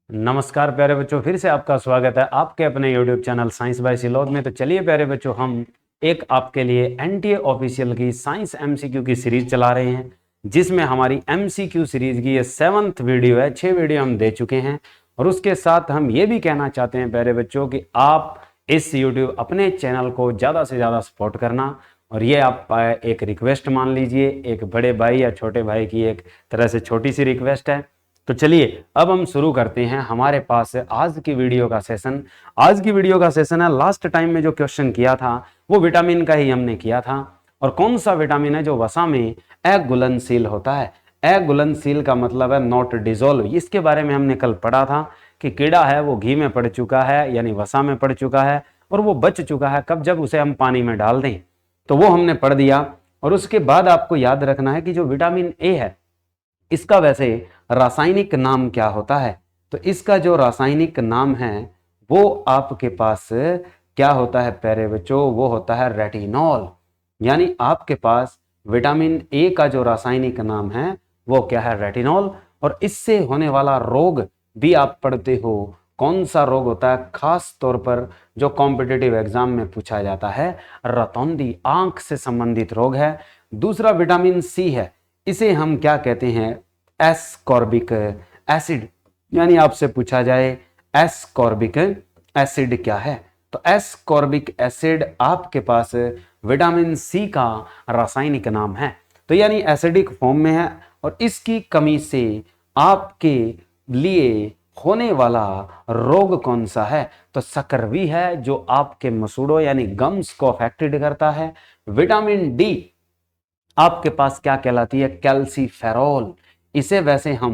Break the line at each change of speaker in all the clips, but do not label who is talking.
नमस्कार प्यारे बच्चों, फिर से आपका स्वागत है आपके अपने YouTube चैनल साइंस बाय सिलोग में। तो चलिए प्यारे बच्चों, हम एक आपके लिए एनटीए ऑफिशियल की साइंस एमसीक्यू की सीरीज चला रहे हैं, जिसमें हमारी एमसीक्यू सीरीज की ये 7th वीडियो है। 6 वीडियो हम दे चुके हैं और उसके साथ हम ये भी कहना चाहते हैं प्यारे बच्चों कि आप इस YouTube अपने चैनल को ज़्यादा से ज़्यादा सपोर्ट करना। और ये आप एक रिक्वेस्ट मान लीजिए, एक बड़े भाई या छोटे भाई की एक तरह से छोटी सी रिक्वेस्ट है। तो चलिए अब हम शुरू करते हैं हमारे पास आज की वीडियो का सेशन। आज की वीडियो का सेशन है, लास्ट टाइम में जो क्वेश्चन किया था वो विटामिन का ही हमने किया था। और कौन सा विटामिन है जो वसा में अघुलनशील होता है। अघुलनशील का मतलब है नॉट डिजोल्व। इसके बारे में हमने कल पढ़ा था कि कीड़ा है वो घी में पड़ चुका है, यानी वसा में पड़ चुका है, और वो बच चुका है कब, जब उसे हम पानी में डाल दें। तो वो हमने पढ़ दिया। और उसके बाद आपको याद रखना है कि जो विटामिन ए है इसका वैसे रासायनिक नाम क्या होता है। तो इसका जो रासायनिक नाम है वो आपके पास क्या होता है प्यारे बच्चों, वो होता है रेटिनॉल। यानी आपके पास विटामिन ए का जो रासायनिक नाम है वो क्या है, रेटिनॉल। और इससे होने वाला रोग भी आप पढ़ते हो। कौन सा रोग होता है, खास तौर पर जो कॉम्पिटिटिव एग्जाम में पूछा जाता है, रतौंधी, आंख से संबंधित रोग है। दूसरा विटामिन सी है, इसे हम क्या कहते हैं, एस्कॉर्बिक एसिड। यानी आपसे पूछा जाए एस्कॉर्बिक एसिड क्या है, तो एस्कॉर्बिक एसिड आपके पास विटामिन सी का रासायनिक नाम है। तो यानी एसिडिक फॉर्म में है। और इसकी कमी से आपके लिए होने वाला रोग कौन सा है, तो सकरवी है, जो आपके मसूड़ों यानी गम्स को अफेक्टेड करता है। विटामिन डी आपके पास क्या कहलाती है, कैल्सीफेरॉल। इसे वैसे हम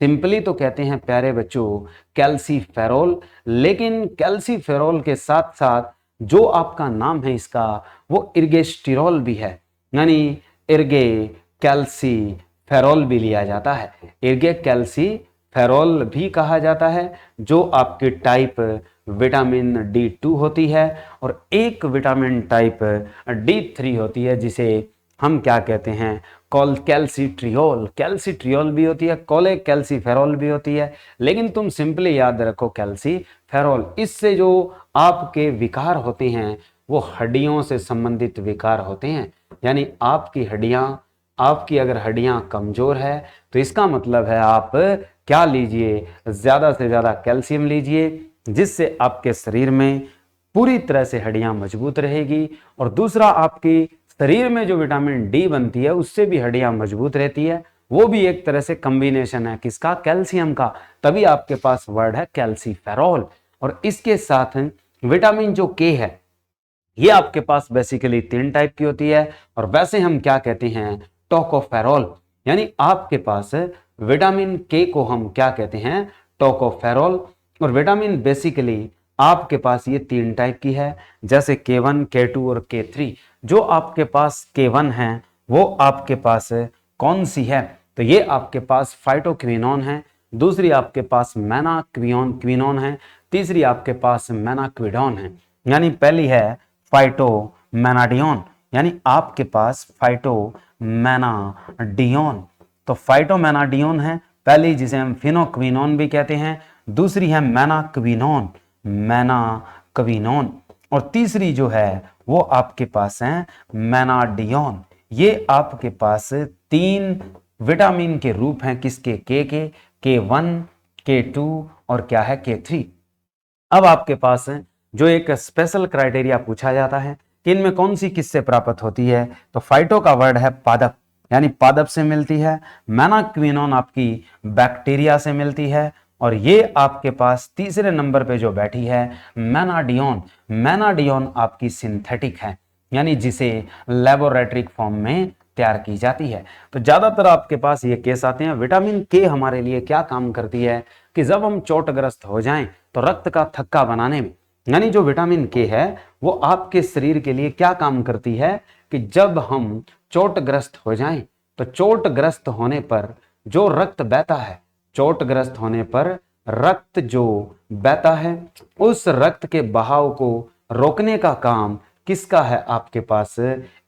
सिंपली तो कहते हैं प्यारे बच्चों कैल्सीफेरॉल, लेकिन कैल्सीफेरॉल के साथ साथ जो आपका नाम है इसका वो इर्गेस्टिरॉल भी है, यानी इर्गे कैल्सीफेरॉल भी लिया जाता है। इर्गे कैल्सीफेरॉल भी कहा जाता है, जो आपकी टाइप विटामिन D2 होती है। और एक विटामिन टाइप D3 होती है, जिसे हम क्या कहते हैं, कॉल कैल्सीट्रियोल। कैल्सीट्रियोल भी होती है, कोले कैल्सीफेरॉल भी होती है, लेकिन तुम सिंपली याद रखो कैल्सीफेरॉल। इससे जो आपके विकार होते हैं वो हड्डियों से संबंधित विकार होते हैं। यानी आपकी अगर हड्डियां कमजोर है तो इसका मतलब है आप क्या लीजिए, ज्यादा से ज्यादा कैल्शियम लीजिए, जिससे आपके शरीर में पूरी तरह से हड्डियां मजबूत रहेगी। और दूसरा, आपकी शरीर में जो विटामिन डी बनती है उससे भी हड्डियां मजबूत रहती है। वो भी एक तरह से कॉम्बिनेशन है किसका, कैल्शियम का। तभी आपके पास वर्ड है कैल्सीफेरॉल। और इसके साथ विटामिन जो के है ये आपके पास बेसिकली 3 टाइप की होती है। और वैसे हम क्या कहते हैं, टोकोफेरॉल। यानी आपके पास विटामिन के को हम क्या कहते हैं, टोकोफेरॉल। और विटामिन बेसिकली आपके पास ये 3 टाइप की है, जैसे K1, K2 और K3। जो आपके पास K1 है वो आपके पास कौन सी है, तो ये आपके पास फाइटोक्विनोन है। दूसरी आपके पास मैनाक्विनोन है। तीसरी आपके पास मैनाक्विडोन है। यानी पहली है फाइटोमेनाडियोन, यानी आपके पास फाइटोमेनाडियोन। तो फाइटोमेनाडियोन है पहली, जिसे हम फिनोक्विनोन भी कहते हैं। दूसरी है मैनाक्विनोन। और तीसरी जो है वो आपके पास है मैनाडियोन। ये आपके पास 3 विटामिन के रूप हैं, किसके, के K1, K2 और क्या है, K3। अब आपके पास जो एक स्पेशल क्राइटेरिया पूछा जाता है कि इनमें कौन सी किससे प्राप्त होती है, तो फाइटो का वर्ड है पादप, यानी पादप से मिलती है। मैनाक्विनोन आपकी बैक्टीरिया से मिलती है। और ये आपके पास तीसरे नंबर पे जो बैठी है मैनाडियोन आपकी सिंथेटिक है, यानी जिसे लेबोरेटरी फॉर्म में तैयार की जाती है। तो ज्यादातर आपके पास ये केस आते हैं। विटामिन के हमारे लिए क्या काम करती है कि जब हम चोटग्रस्त हो जाएं तो रक्त का थक्का बनाने में, यानी जो विटामिन के है वो आपके शरीर के लिए क्या काम करती है कि जब हम चोटग्रस्त हो जाएं तो चोटग्रस्त होने पर जो रक्त बहता है, चोटग्रस्त होने पर रक्त जो बहता है उस रक्त के बहाव को रोकने का काम किसका है आपके पास,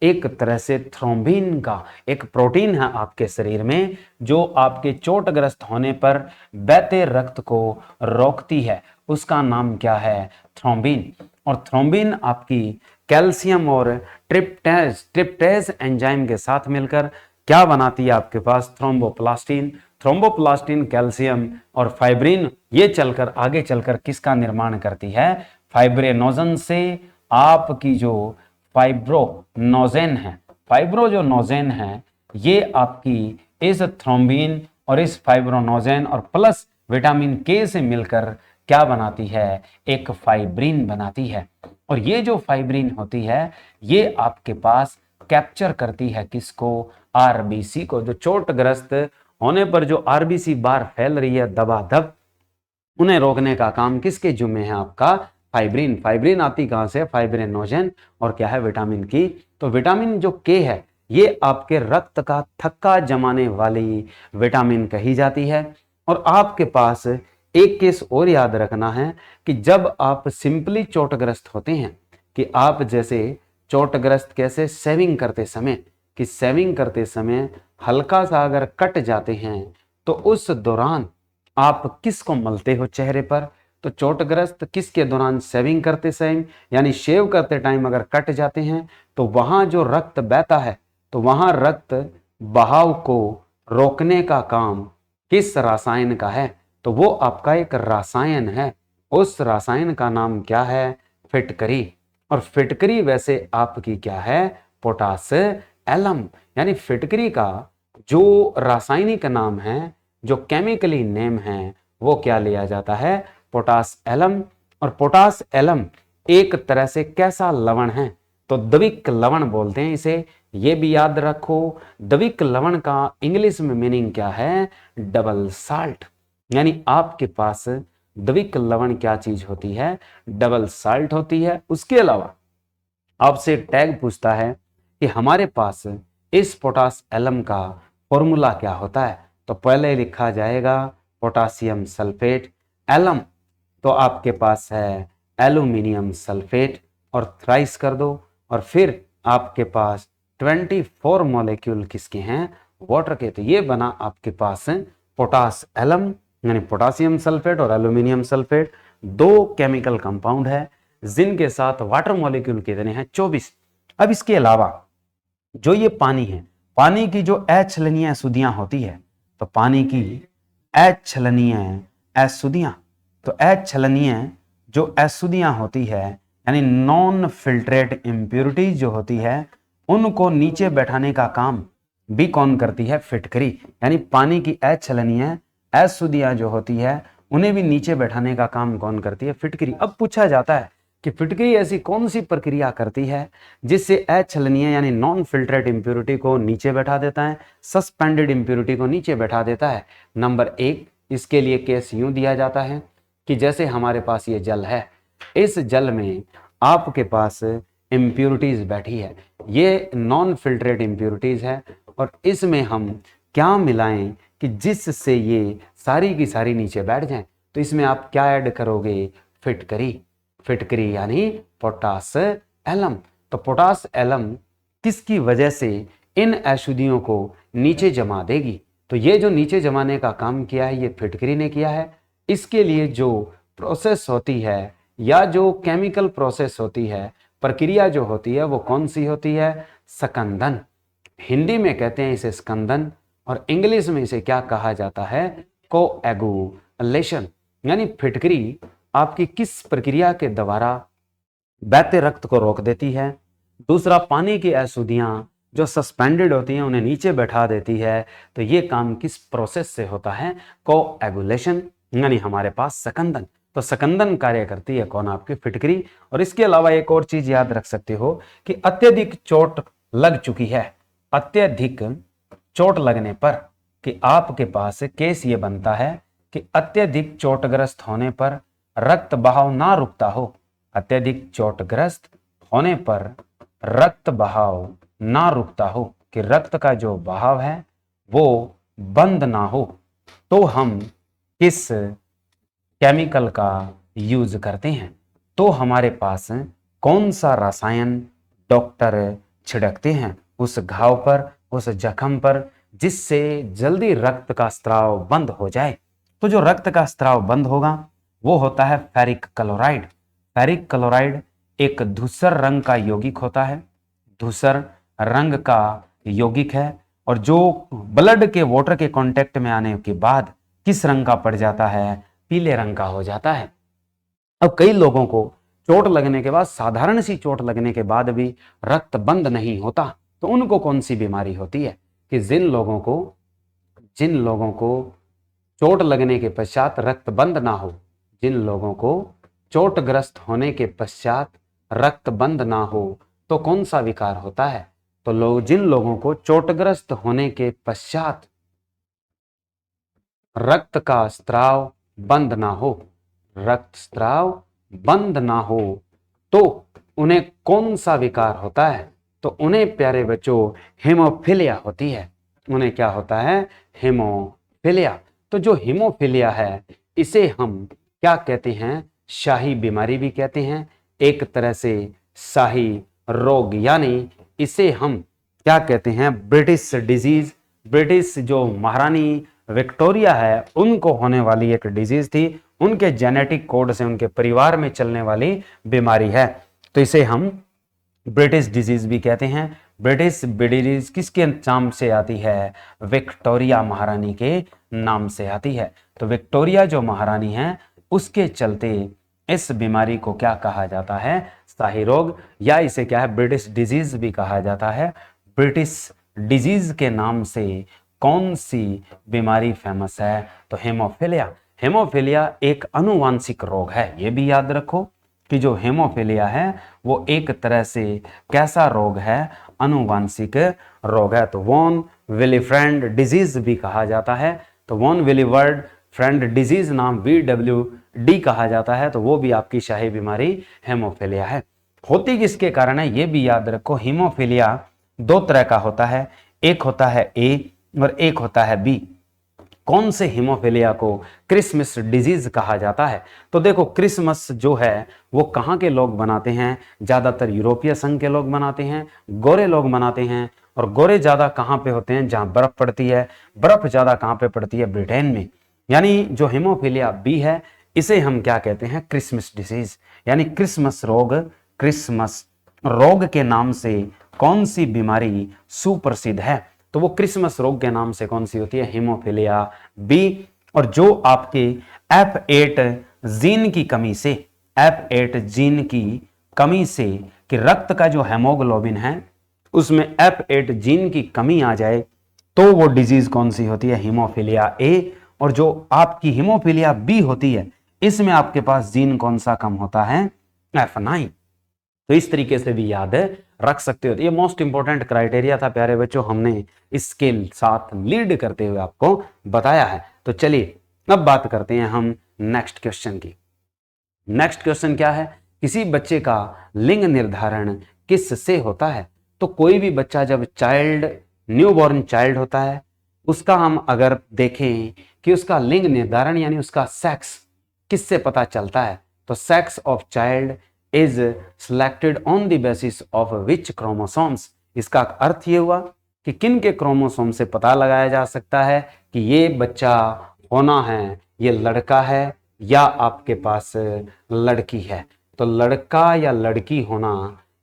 एक तरह से थ्रोम्बिन का एक प्रोटीन है आपके शरीर में जो आपके चोटग्रस्त होने पर बहते रक्त को रोकती है, उसका नाम क्या है, थ्रोम्बिन। और थ्रोम्बिन आपकी कैल्शियम और ट्रिप्टेज एंजाइम के साथ मिलकर क्या बनाती है आपके पास, थ्रोम्बोप्लास्टिन। थ्रोम्बोप्लास्टिन कैल्शियम और फाइब्रिन ये चलकर आगे चलकर किसका निर्माण करती है, फाइब्रिनोजन से आपकी जो फाइब्रोनोजेन है, फाइब्रो जो नोजेन है ये आपकी इस थ्रोम्बिन और इस फाइब्रोनोजेन और प्लस विटामिन के से मिलकर क्या बनाती है, एक फाइब्रिन बनाती है। और ये जो फाइब्रिन होती है ये आपके पास कैप्चर करती है किसको, आरबीसी को। जो चोटग्रस्त होने पर जो आरबीसी बार फैल रही है दबादब, उन्हें रोकने का काम किसके जुम्मे है, आपका फाइब्रिन। फाइब्रिन आती कहां से, फाइब्रिनोजन और क्या है, विटामिन की। तो विटामिन जो के है ये आपके रक्त का थक्का जमाने वाली विटामिन कही जाती है। और आपके पास एक केस और याद रखना है कि जब आप सिंपली चोटग्रस्त होते हैं, कि आप जैसे चोटग्रस्त कैसे सेविंग करते समय, कि सेविंग करते समय हल्का सा अगर कट जाते हैं तो उस दौरान आप किसको मलते हो चेहरे पर, तो चोटग्रस्त किसके दौरान, सेविंग करते समय यानी शेव करते टाइम अगर कट जाते हैं तो वहां जो रक्त बहता है तो वहां रक्त बहाव को रोकने का काम किस रसायन का है, तो वो आपका एक रसायन है। उस रसायन का नाम क्या है, फिटकरी। और फिटकरी वैसे आपकी क्या है, पोटास एलम। यानी फिटकरी का जो रासायनिक नाम है, जो केमिकली नेम है, वो क्या लिया जाता है, पोटास एलम। और पोटास एलम एक तरह से कैसा लवण है, तो द्विक लवण बोलते हैं इसे, ये भी याद रखो। द्विक लवण का इंग्लिश में मीनिंग क्या है, डबल साल्ट। यानी आपके पास द्विक लवण क्या चीज होती है, डबल साल्ट होती है। उसके अलावा आपसे टैग पूछता है कि हमारे पास इस पोटास एलम का फॉर्मूला क्या होता है, तो पहले लिखा जाएगा पोटासियम सल्फेट, एलम तो आपके पास है एल्यूमिनियम सल्फेट, और थ्राइस कर दो, और फिर आपके पास 24 मॉलिक्यूल किसके हैं, वाटर के। तो ये बना आपके पास पोटास एलम यानी पोटासियम सल्फेट और एल्यूमिनियम सल्फेट, दो केमिकल कंपाउंड है जिनके साथ वाटर मॉलिक्यूल कितने हैं, 24। अब इसके अलावा जो ये पानी है, पानी की जो अछलनीय अशुद्धियां होती है, तो पानी की अछलनीय अशुद्धियां, तो अछलनीय जो अशुद्धियां होती है यानी नॉन फिल्ट्रेट इम्प्योरिटीज जो होती है, उनको नीचे बैठाने का काम भी कौन करती है, फिटकरी। यानी पानी की अछलनीय अशुद्धियां जो होती है उन्हें भी नीचे बैठाने का काम कौन करती है, फिटकरी। अब पूछा जाता है कि फिटकरी ऐसी कौन सी प्रक्रिया करती है जिससे अछलनीय यानी नॉन फिल्ट्रेट इंप्योरिटी को नीचे बैठा देता है, सस्पेंडेड इंप्योरिटी को नीचे बैठा देता है। नंबर 1, इसके लिए केस यूं दिया जाता है कि जैसे हमारे पास ये जल है, इस जल में आपके पास इंप्योरिटीज बैठी है, ये नॉन फिल्ट्रेट इंप्योरिटीज है, और इसमें हम क्या मिलाएं कि जिससे ये सारी की सारी नीचे बैठ जाएं, तो इसमें आप क्या ऐड करोगे, फिटकरी। फिटकरी यानी पोटास एलम। तो पोटास एलम किसकी वजह से इन अशुद्धियों को नीचे जमा देगी, तो ये जो नीचे जमाने का काम किया है ये फिटकरी ने किया है। इसके लिए जो प्रोसेस होती है या जो केमिकल प्रोसेस होती है, प्रक्रिया जो होती है, वो कौन सी होती है, स्कंदन। हिंदी में कहते हैं इसे स्कंदन, और इंग्लिश में इसे क्या कहा जाता है, कोएगुलेशन। यानी फिटकरी आपकी किस प्रक्रिया के द्वारा बहते रक्त को रोक देती है, दूसरा पानी की अशुद्धियां जो सस्पेंडेड होती हैं उन्हें नीचे बैठा देती है, तो ये काम किस प्रोसेस से होता है, कोएगुलेशन यानी हमारे पास स्कंदन। तो स्कंदन कार्य करती है कौन, आपकी फिटकरी। और इसके अलावा एक और चीज याद रख सकते हो कि अत्यधिक चोट लग चुकी है, अत्यधिक चोट लगने पर कि आपके पास केस ये बनता है कि अत्यधिक चोटग्रस्त होने पर रक्त बहाव ना रुकता हो, अत्यधिक चोटग्रस्त होने पर रक्त बहाव ना रुकता हो, कि रक्त का जो बहाव है वो बंद ना हो, तो हम किस केमिकल का यूज करते हैं, तो हमारे पास कौन सा रसायन डॉक्टर छिड़कते हैं उस घाव पर, उस जख्म पर, जिससे जल्दी रक्त का स्त्राव बंद हो जाए? तो जो रक्त का स्त्राव बंद होगा वो होता है फेरिक क्लोराइड। फेरिक क्लोराइड एक धूसर रंग का यौगिक होता है, धूसर रंग का यौगिक है, और जो ब्लड के वाटर के कांटेक्ट में आने के बाद किस रंग का पड़ जाता है? पीले रंग का हो जाता है। अब कई लोगों को चोट लगने के बाद, साधारण सी चोट लगने के बाद भी रक्त बंद नहीं होता, तो उनको कौन सी बीमारी होती है? कि जिन लोगों को चोट लगने के पश्चात रक्त बंद ना हो, जिन लोगों को चोटग्रस्त होने के पश्चात रक्त बंद ना हो, तो कौन सा विकार होता है? तो जिन लोगों को चोटग्रस्त होने के पश्चात रक्त का स्त्राव बंद ना हो, रक्त स्त्राव बंद ना हो, तो उन्हें कौन सा विकार होता है? तो उन्हें प्यारे बच्चों हीमोफीलिया होती है। उन्हें क्या होता है? हीमोफीलिया। तो जो हीमोफीलिया है इसे हम क्या कहते हैं? शाही बीमारी भी कहते हैं, एक तरह से शाही रोग, यानी इसे हम क्या कहते हैं? British disease. ब्रिटिश जो महारानी विक्टोरिया है उनको होने वाली एक डिजीज थी, उनके जेनेटिक कोड से, उनके परिवार में चलने वाली बीमारी है, तो इसे हम ब्रिटिश डिजीज भी कहते हैं। ब्रिटिश डिजीज किसके नाम से आती है? विक्टोरिया महारानी के नाम से आती है। तो विक्टोरिया जो महारानी है उसके चलते इस बीमारी को क्या कहा जाता है? शाही रोग, या इसे क्या है? ब्रिटिश डिजीज भी कहा जाता है। ब्रिटिश डिजीज के नाम से कौन सी बीमारी फेमस है? तो हेमोफीलिया। हेमोफीलिया एक अनुवांशिक रोग है, ये भी याद रखो कि जो हेमोफीलिया है वो एक तरह से कैसा रोग है? अनुवांशिक रोग है। तो वॉन विलीफ्रेंड डिजीज भी कहा जाता है। तो वॉन विलीवर्ड फ्रेंड डिजीज नाम VWD कहा जाता है, तो वो भी आपकी शाही बीमारी हेमोफीलिया है। होती किसके कारण है ये भी याद रखो। हीमोफीलिया दो तरह का होता है, एक होता है A और एक होता है B। कौन से हीमोफीलिया को क्रिसमस डिजीज कहा जाता है? तो देखो, क्रिसमस जो है वो कहाँ के लोग बनाते हैं? ज्यादातर यूरोपीय संघ के लोग बनाते हैं, गोरे लोग बनाते हैं। और गोरे ज्यादा कहाँ पे होते हैं? जहां बर्फ पड़ती है। बर्फ ज्यादा कहाँ पे पड़ती है? ब्रिटेन में। यानी जो हीमोफीलिया B है इसे हम क्या कहते हैं? क्रिसमस डिजीज, यानी क्रिसमस रोग। क्रिसमस रोग के नाम से कौन सी बीमारी सुप्रसिद्ध है? तो वो क्रिसमस रोग के नाम से कौन सी होती है? Haemophilia B। और जो आपके F8 जीन की कमी से, F8 जीन की कमी से, कि रक्त का जो हेमोग्लोबिन है उसमें F8 जीन की कमी आ जाए, तो वो डिजीज कौन सी होती है? Haemophilia A। और जो आपकी हीमोफीलिया B होती है इसमें आपके पास जीन कौन सा कम होता है? F9। तो इस तरीके से भी याद रख सकते हो। ये मोस्ट इंपॉर्टेंट क्राइटेरिया था प्यारे बच्चों, हमने इसके साथ लीड करते हुए आपको बताया है। तो चलिए अब बात करते हैं हम नेक्स्ट क्वेश्चन की। नेक्स्ट क्वेश्चन क्या है? किसी बच्चे का लिंग निर्धारण किस से होता है? तो कोई भी बच्चा जब न्यूबॉर्न चाइल्ड होता है, उसका हम अगर देखें कि उसका लिंग निर्धारण यानी उसका सेक्स किससे पता चलता है? तो sex of child is selected on the basis of which chromosomes। इसका अर्थ ये हुआ कि किन के क्रोमोसोम से पता लगाया जा सकता है कि ये बच्चा होना है, ये लड़का है या आपके पास लड़की है। तो लड़का या लड़की होना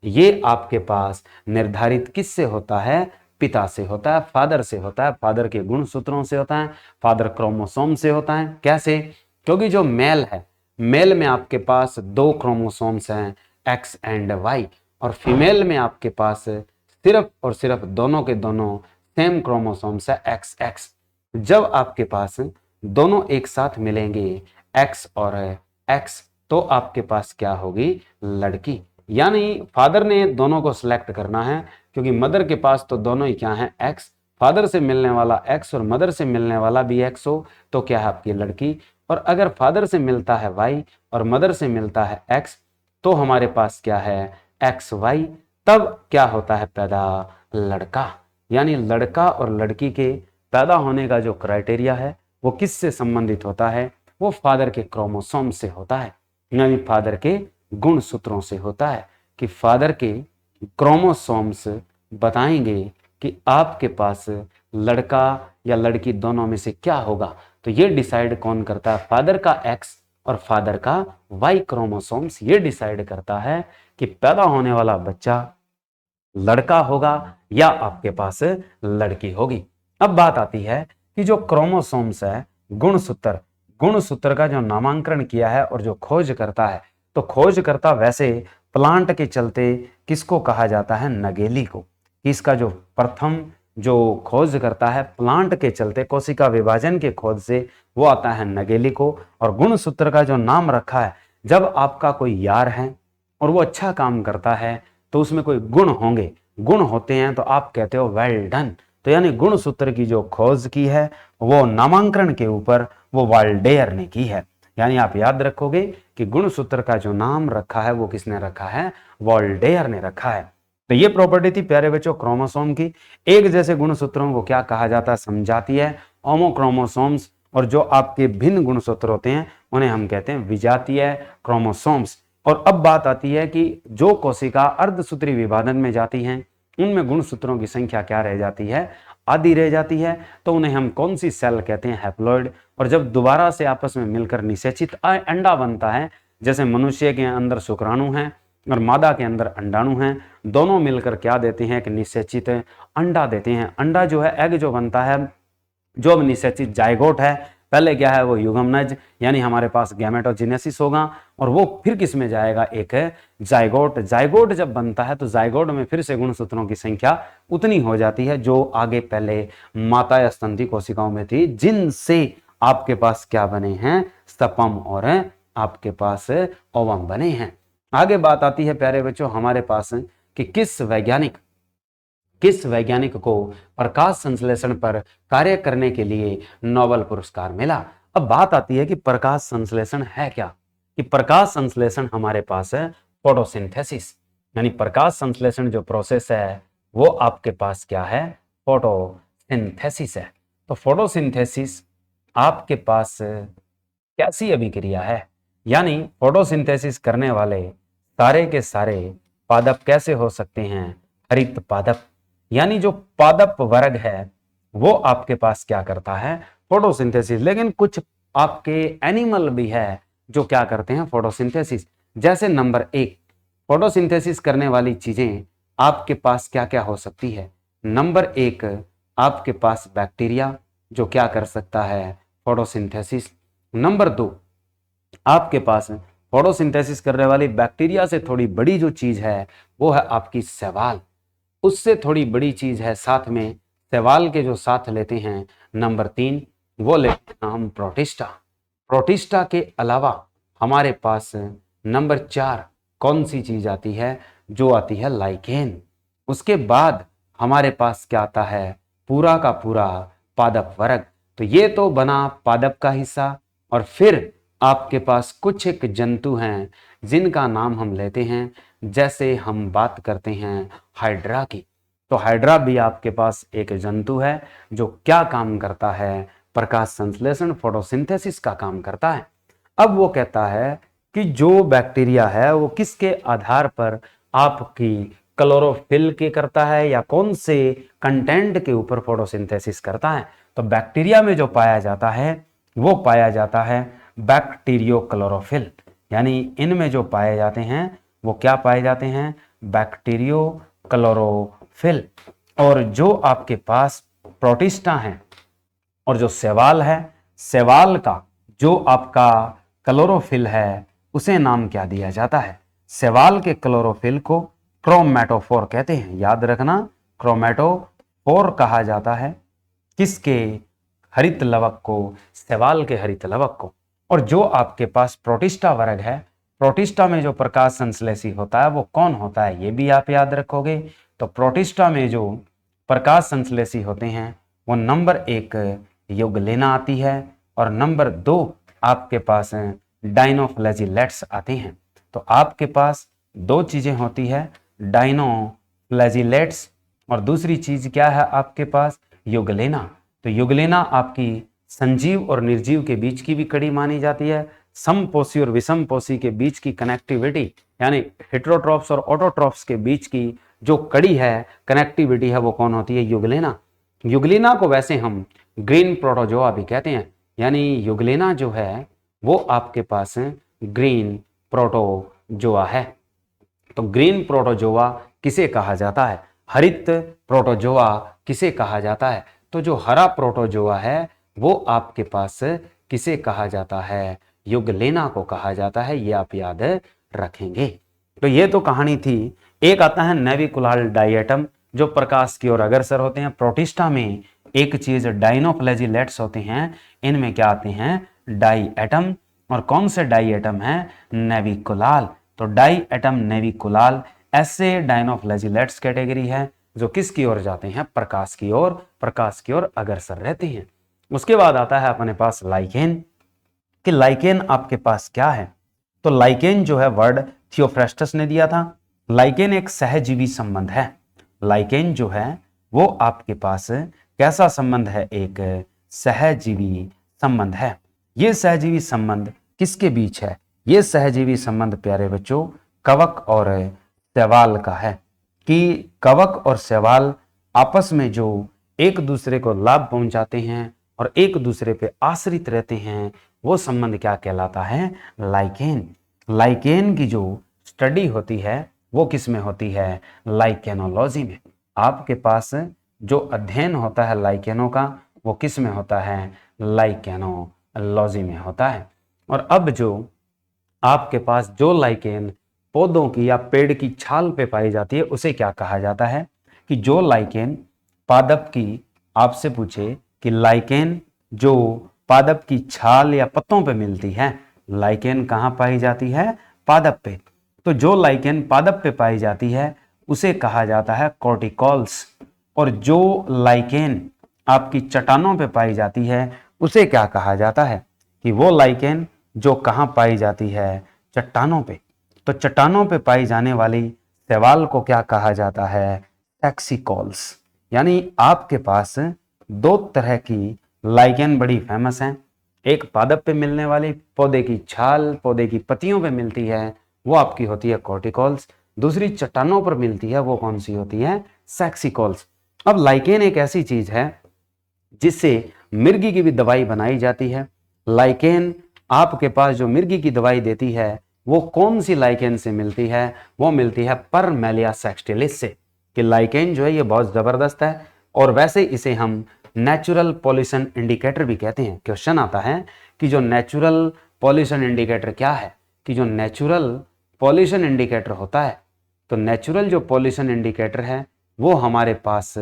ये आपके पास निर्धारित किससे होता है? पिता से होता है, फादर से होता है, फादर के गुणसूत्रों से होता है, फादर क्रोमोसोम से होता है। कैसे? क्योंकि जो मेल है, मेल में आपके पास 2 क्रोमोसोम्स हैं X एंड Y, और फीमेल में आपके पास सिर्फ और सिर्फ दोनों के दोनों सेम क्रोमोसोम्स है XX। जब आपके पास दोनों एक साथ मिलेंगे X और X, तो आपके पास क्या होगी? लड़की। यानी फादर ने दोनों को सिलेक्ट करना है, क्योंकि मदर के पास तो दोनों ही क्या है? X। फादर से मिलने वाला X और मदर से मिलने वाला भी X हो तो क्या है? आपकी लड़की। और अगर फादर से मिलता है Y और मदर से मिलता है X, तो हमारे पास क्या है? XY। तब क्या होता है? पैदा लड़का। यानी लड़का और लड़की के पैदा होने का जो क्राइटेरिया है वो किससे संबंधित होता है? वो फादर के क्रोमोसोम से होता है, यानी फादर के गुणसूत्रों से होता है। कि फादर के क्रोमोसोम्स बताएंगे कि आपके पास लड़का या लड़की दोनों में से क्या होगा। तो ये डिसाइड कौन करता है? फादर का एक्स और फादर का वाई क्रोमोसोम्स ये डिसाइड करता है कि पैदा होने वाला बच्चा लड़का होगा या आपके पास लड़की होगी। अब बात आती है कि जो क्रोमोसोम्स है, गुणसूत्र का जो नामांकन किया है और जो खोज करता है, तो खोज करता वैसे प्लांट के चलते किसको कहा जाता है? नगेली को। इसका जो प्रथम जो खोज करता है प्लांट के चलते कोशिका विभाजन के खोज से, वो आता है नगेली को। और गुणसूत्र का जो नाम रखा है, जब आपका कोई यार है और वो अच्छा काम करता है तो उसमें कोई गुण होंगे, गुण होते हैं तो आप कहते हो वेल डन। तो यानी गुणसूत्र की जो खोज की है वो नामांकन के ऊपर वो वाल्डेयर ने की है। यानी आप याद रखोगे कि गुणसूत्र का जो नाम रखा है वो किसने रखा है? वाल्डेयर ने रखा है। तो ये प्रॉपर्टी थी प्यारे बच्चों क्रोमोसोम की। एक जैसे गुणसूत्रों को क्या कहा जाता है? समझाती है होमोक्रोमोसोम्स। और जो आपके भिन्न गुणसूत्र होते हैं उन्हें हम कहते हैं विजातीय क्रोमोसोम्स। और अब बात आती है कि जो कोशिका अर्धसूत्री विभाजन में जाती हैं उनमें गुणसूत्रों की संख्या क्या रह जाती है? आधी रह जाती है। तो उन्हें हम कौन सी सेल कहते हैं? हैप्लॉइड। और जब दोबारा से आपस में मिलकर निषेचित अंडा बनता है, जैसे मनुष्य के अंदर शुक्राणु हैं और मादा के अंदर अंडाणु हैं, दोनों मिलकर क्या देते हैं? कि निषेचित अंडा देते हैं। अंडा जो है, एग जो बनता है, जो अब निषेचित जाइगोट है, पहले क्या है? वो युग्मनज यानी हमारे पास गैमेटोजेनेसिस होगा और वो फिर किस में जाएगा? एक जाइगोट। जाइगोट जब बनता है तो जाइगोट में फिर से गुणसूत्रों की संख्या उतनी हो जाती है जो आगे पहले माता या स्तनदी कोशिकाओं में थी, जिनसे आपके पास क्या बने हैं? स्तपम और आपके पास ओवम बने हैं। आगे बात आती है प्यारे बच्चों हमारे पास कि किस वैज्ञानिक को प्रकाश संश्लेषण पर कार्य करने के लिए नोबेल पुरस्कार मिला। अब बात आती है कि प्रकाश संश्लेषण है क्या? कि प्रकाश संश्लेषण हमारे पास है फोटोसिंथेसिस। यानी प्रकाश संश्लेषण जो प्रोसेस है वो आपके पास क्या है? फोटोसिंथेसिस है। तो फोटोसिंथेसिस आपके पास कैसी अभिक्रिया है? यानी फोटोसिंथेसिस करने वाले सारे के सारे पादप कैसे हो सकते हैं? हरित पादप। यानी जो पादप वर्ग है वो आपके पास क्या करता है? फोटोसिंथेसिस। लेकिन कुछ आपके एनिमल भी है जो क्या करते हैं? फोटोसिंथेसिस। जैसे नंबर 1 फोटोसिंथेसिस करने वाली चीजें आपके पास क्या क्या हो सकती है? नंबर 1 आपके पास बैक्टीरिया जो क्या कर सकता है? फोटोसिंथेसिस। नंबर 2 आपके पास फोटोसिंथेसिस करने वाली बैक्टीरिया से थोड़ी बड़ी जो चीज है वो है आपकी शैवाल। उससे थोड़ी बड़ी चीज है साथ में, शैवाल के जो साथ लेते हैं नंबर 3 वो लेते हैं हम प्रोटिस्टा। प्रोटिस्टा के अलावा हमारे पास नंबर 4 कौन सी चीज आती है? जो आती है लाइकेन। उसके बाद हमारे पास क्या आता है? पूरा का पूरा पादप वर्ग। तो ये तो बना पादप का हिस्सा। और फिर आपके पास कुछ एक जंतु हैं जिनका नाम हम लेते हैं, जैसे हम बात करते हैं हाइड्रा की। तो हाइड्रा भी आपके पास एक जंतु है जो क्या काम करता है? प्रकाश संश्लेषण फोटोसिंथेसिस का काम करता है। अब वो कहता है कि जो बैक्टीरिया है वो किसके आधार पर आपकी क्लोरोफिल के करता है या कौन से कंटेंट के ऊपर फोटोसिंथेसिस करता है? तो बैक्टीरिया में जो पाया जाता है वो पाया जाता है बैक्टीरियो क्लोरोफिल। यानी इनमें जो पाए जाते हैं वो क्या पाए जाते हैं? Bacterio chlorophyll. और जो आपके पास प्रोटिस्टा है और जो शैवाल है, शैवाल का जो आपका क्लोरोफिल है उसे नाम क्या दिया जाता है? शैवाल के क्लोरोफिल को क्रोमैटोफोर कहते हैं। याद रखना, क्रोमैटोफोर कहा जाता है किसके? हरित लवक को, शैवाल के हरित लवक को। और जो आपके पास प्रोटिस्टा वर्ग है, प्रोटिस्टा में जो प्रकाश संश्लेषी होता है वो कौन होता है? ये भी आप याद रखोगे। तो प्रोटिस्टा में जो प्रकाश संश्लेषी होते हैं वो नंबर 1 युगलेना आती है और नंबर 2 आपके पास डाइनोफ्लैजिलेट्स आते हैं। तो आपके पास दो चीजें होती है, डाइनोफ्लैजिलेट्स और दूसरी चीज क्या है आपके पास? युगलेना। तो युगलेना आपकी संजीव और निर्जीव के बीच की भी कड़ी मानी जाती है। समपोषी और विषमपोषी के बीच की कनेक्टिविटी यानी हेटेरोट्रॉप्स और ऑटोट्रॉप्स के बीच की जो कड़ी है, कनेक्टिविटी है, वो कौन होती है? युगलेना। युगलेना को वैसे हम ग्रीन प्रोटोजोआ भी कहते हैं, यानी युगलेना जो है वो आपके पास ग्रीन प्रोटोजोआ है। तो ग्रीन प्रोटोजोआ किसे कहा जाता है? हरित प्रोटोजोआ किसे कहा जाता है? तो जो हरा प्रोटोजोआ है वो आपके पास किसे कहा जाता है? युगलेना को कहा जाता है, ये आप याद रखेंगे। तो ये तो कहानी थी। एक आता है नेविकुलार डाइएटम, जो प्रकाश की ओर अग्रसर होते हैं। प्रोटिस्टा में एक चीज डाइनोफ्लैजिलेट्स होते हैं, इनमें क्या आते हैं? Diatom. और कौन से डाई एटम है? नेविकुलार। तो डाई एटम नेविकुलार ऐसे डाइनोफ्लैजिलेट्स कैटेगरी है जो किसकी ओर जाते हैं? प्रकाश की ओर, प्रकाश की ओर अग्रसर रहते हैं। उसके बाद आता है अपने पास लाइकेन, कि लाइकेन आपके पास क्या है? तो लाइकेन जो है वर्ड थियोफ्रास्टस ने दिया था। लाइकेन एक सहजीवी संबंध है। लाइकेन जो है वो आपके पास कैसा संबंध है? एक सहजीवी संबंध है। ये सहजीवी संबंध किसके बीच है? ये सहजीवी संबंध प्यारे बच्चों कवक और शैवाल का है, कि कवक और शैवाल आपस में जो एक दूसरे को लाभ पहुंचाते हैं और एक दूसरे पे आश्रित रहते हैं, वो संबंध क्या कहलाता है? लाइकेन। लाइकेन की जो स्टडी होती है वो किस में होती है? लाइकेनोलॉजी में। आपके पास जो अध्ययन होता है लाइकेनों का वो किस में होता है? लाइकेनोलॉजी में होता है। और अब जो आपके पास जो लाइकेन पौधों की या पेड़ की छाल पे पाई जाती है उसे क्या कहा जाता है? कि जो लाइकेन पादप की, आपसे पूछे कि लाइकेन जो पादप की छाल या पत्तों पे मिलती है, लाइकेन कहाँ पाई जाती है? पादप पे। तो जो लाइकेन पादप पे पाई जाती है उसे कहा जाता है कॉर्टिकॉल्स। और जो लाइकेन आपकी चट्टानों पे पाई जाती है उसे क्या कहा जाता है? कि वो लाइकेन जो कहाँ पाई जाती है? चट्टानों पे। तो चट्टानों पे पाई जाने वाली शैवाल को क्या कहा जाता है? टैक्सिकॉल्स। यानी आपके पास दो तरह की लाइकेन बड़ी फेमस हैं। एक पादप पे मिलने वाली, पौधे की छाल, पौधे की पत्तियों पे मिलती है, वो आपकी होती है कॉर्टिकॉल्स। दूसरी चट्टानों पर मिलती है, वो कौन सी होती है? सैक्सिकॉल्स। अब लाइकेन एक ऐसी चीज है जिससे मिर्गी की भी दवाई बनाई जाती है। लाइकेन आपके पास जो मिर्गी की दवाई देती है वो कौन सी लाइकेन से मिलती है? वो मिलती है परमेलिया सेक्सटिलिस से। कि लाइकेन जो है ये बहुत जबरदस्त है, और वैसे इसे हम नेचुरल पॉल्यूशन इंडिकेटर भी कहते हैं। क्वेश्चन आता है कि जो नेचुरल पॉल्यूशन इंडिकेटर क्या है? कि जो नेचुरल पॉल्यूशन इंडिकेटर होता है, तो नेचुरल जो पॉल्यूशन इंडिकेटर है वो हमारे पास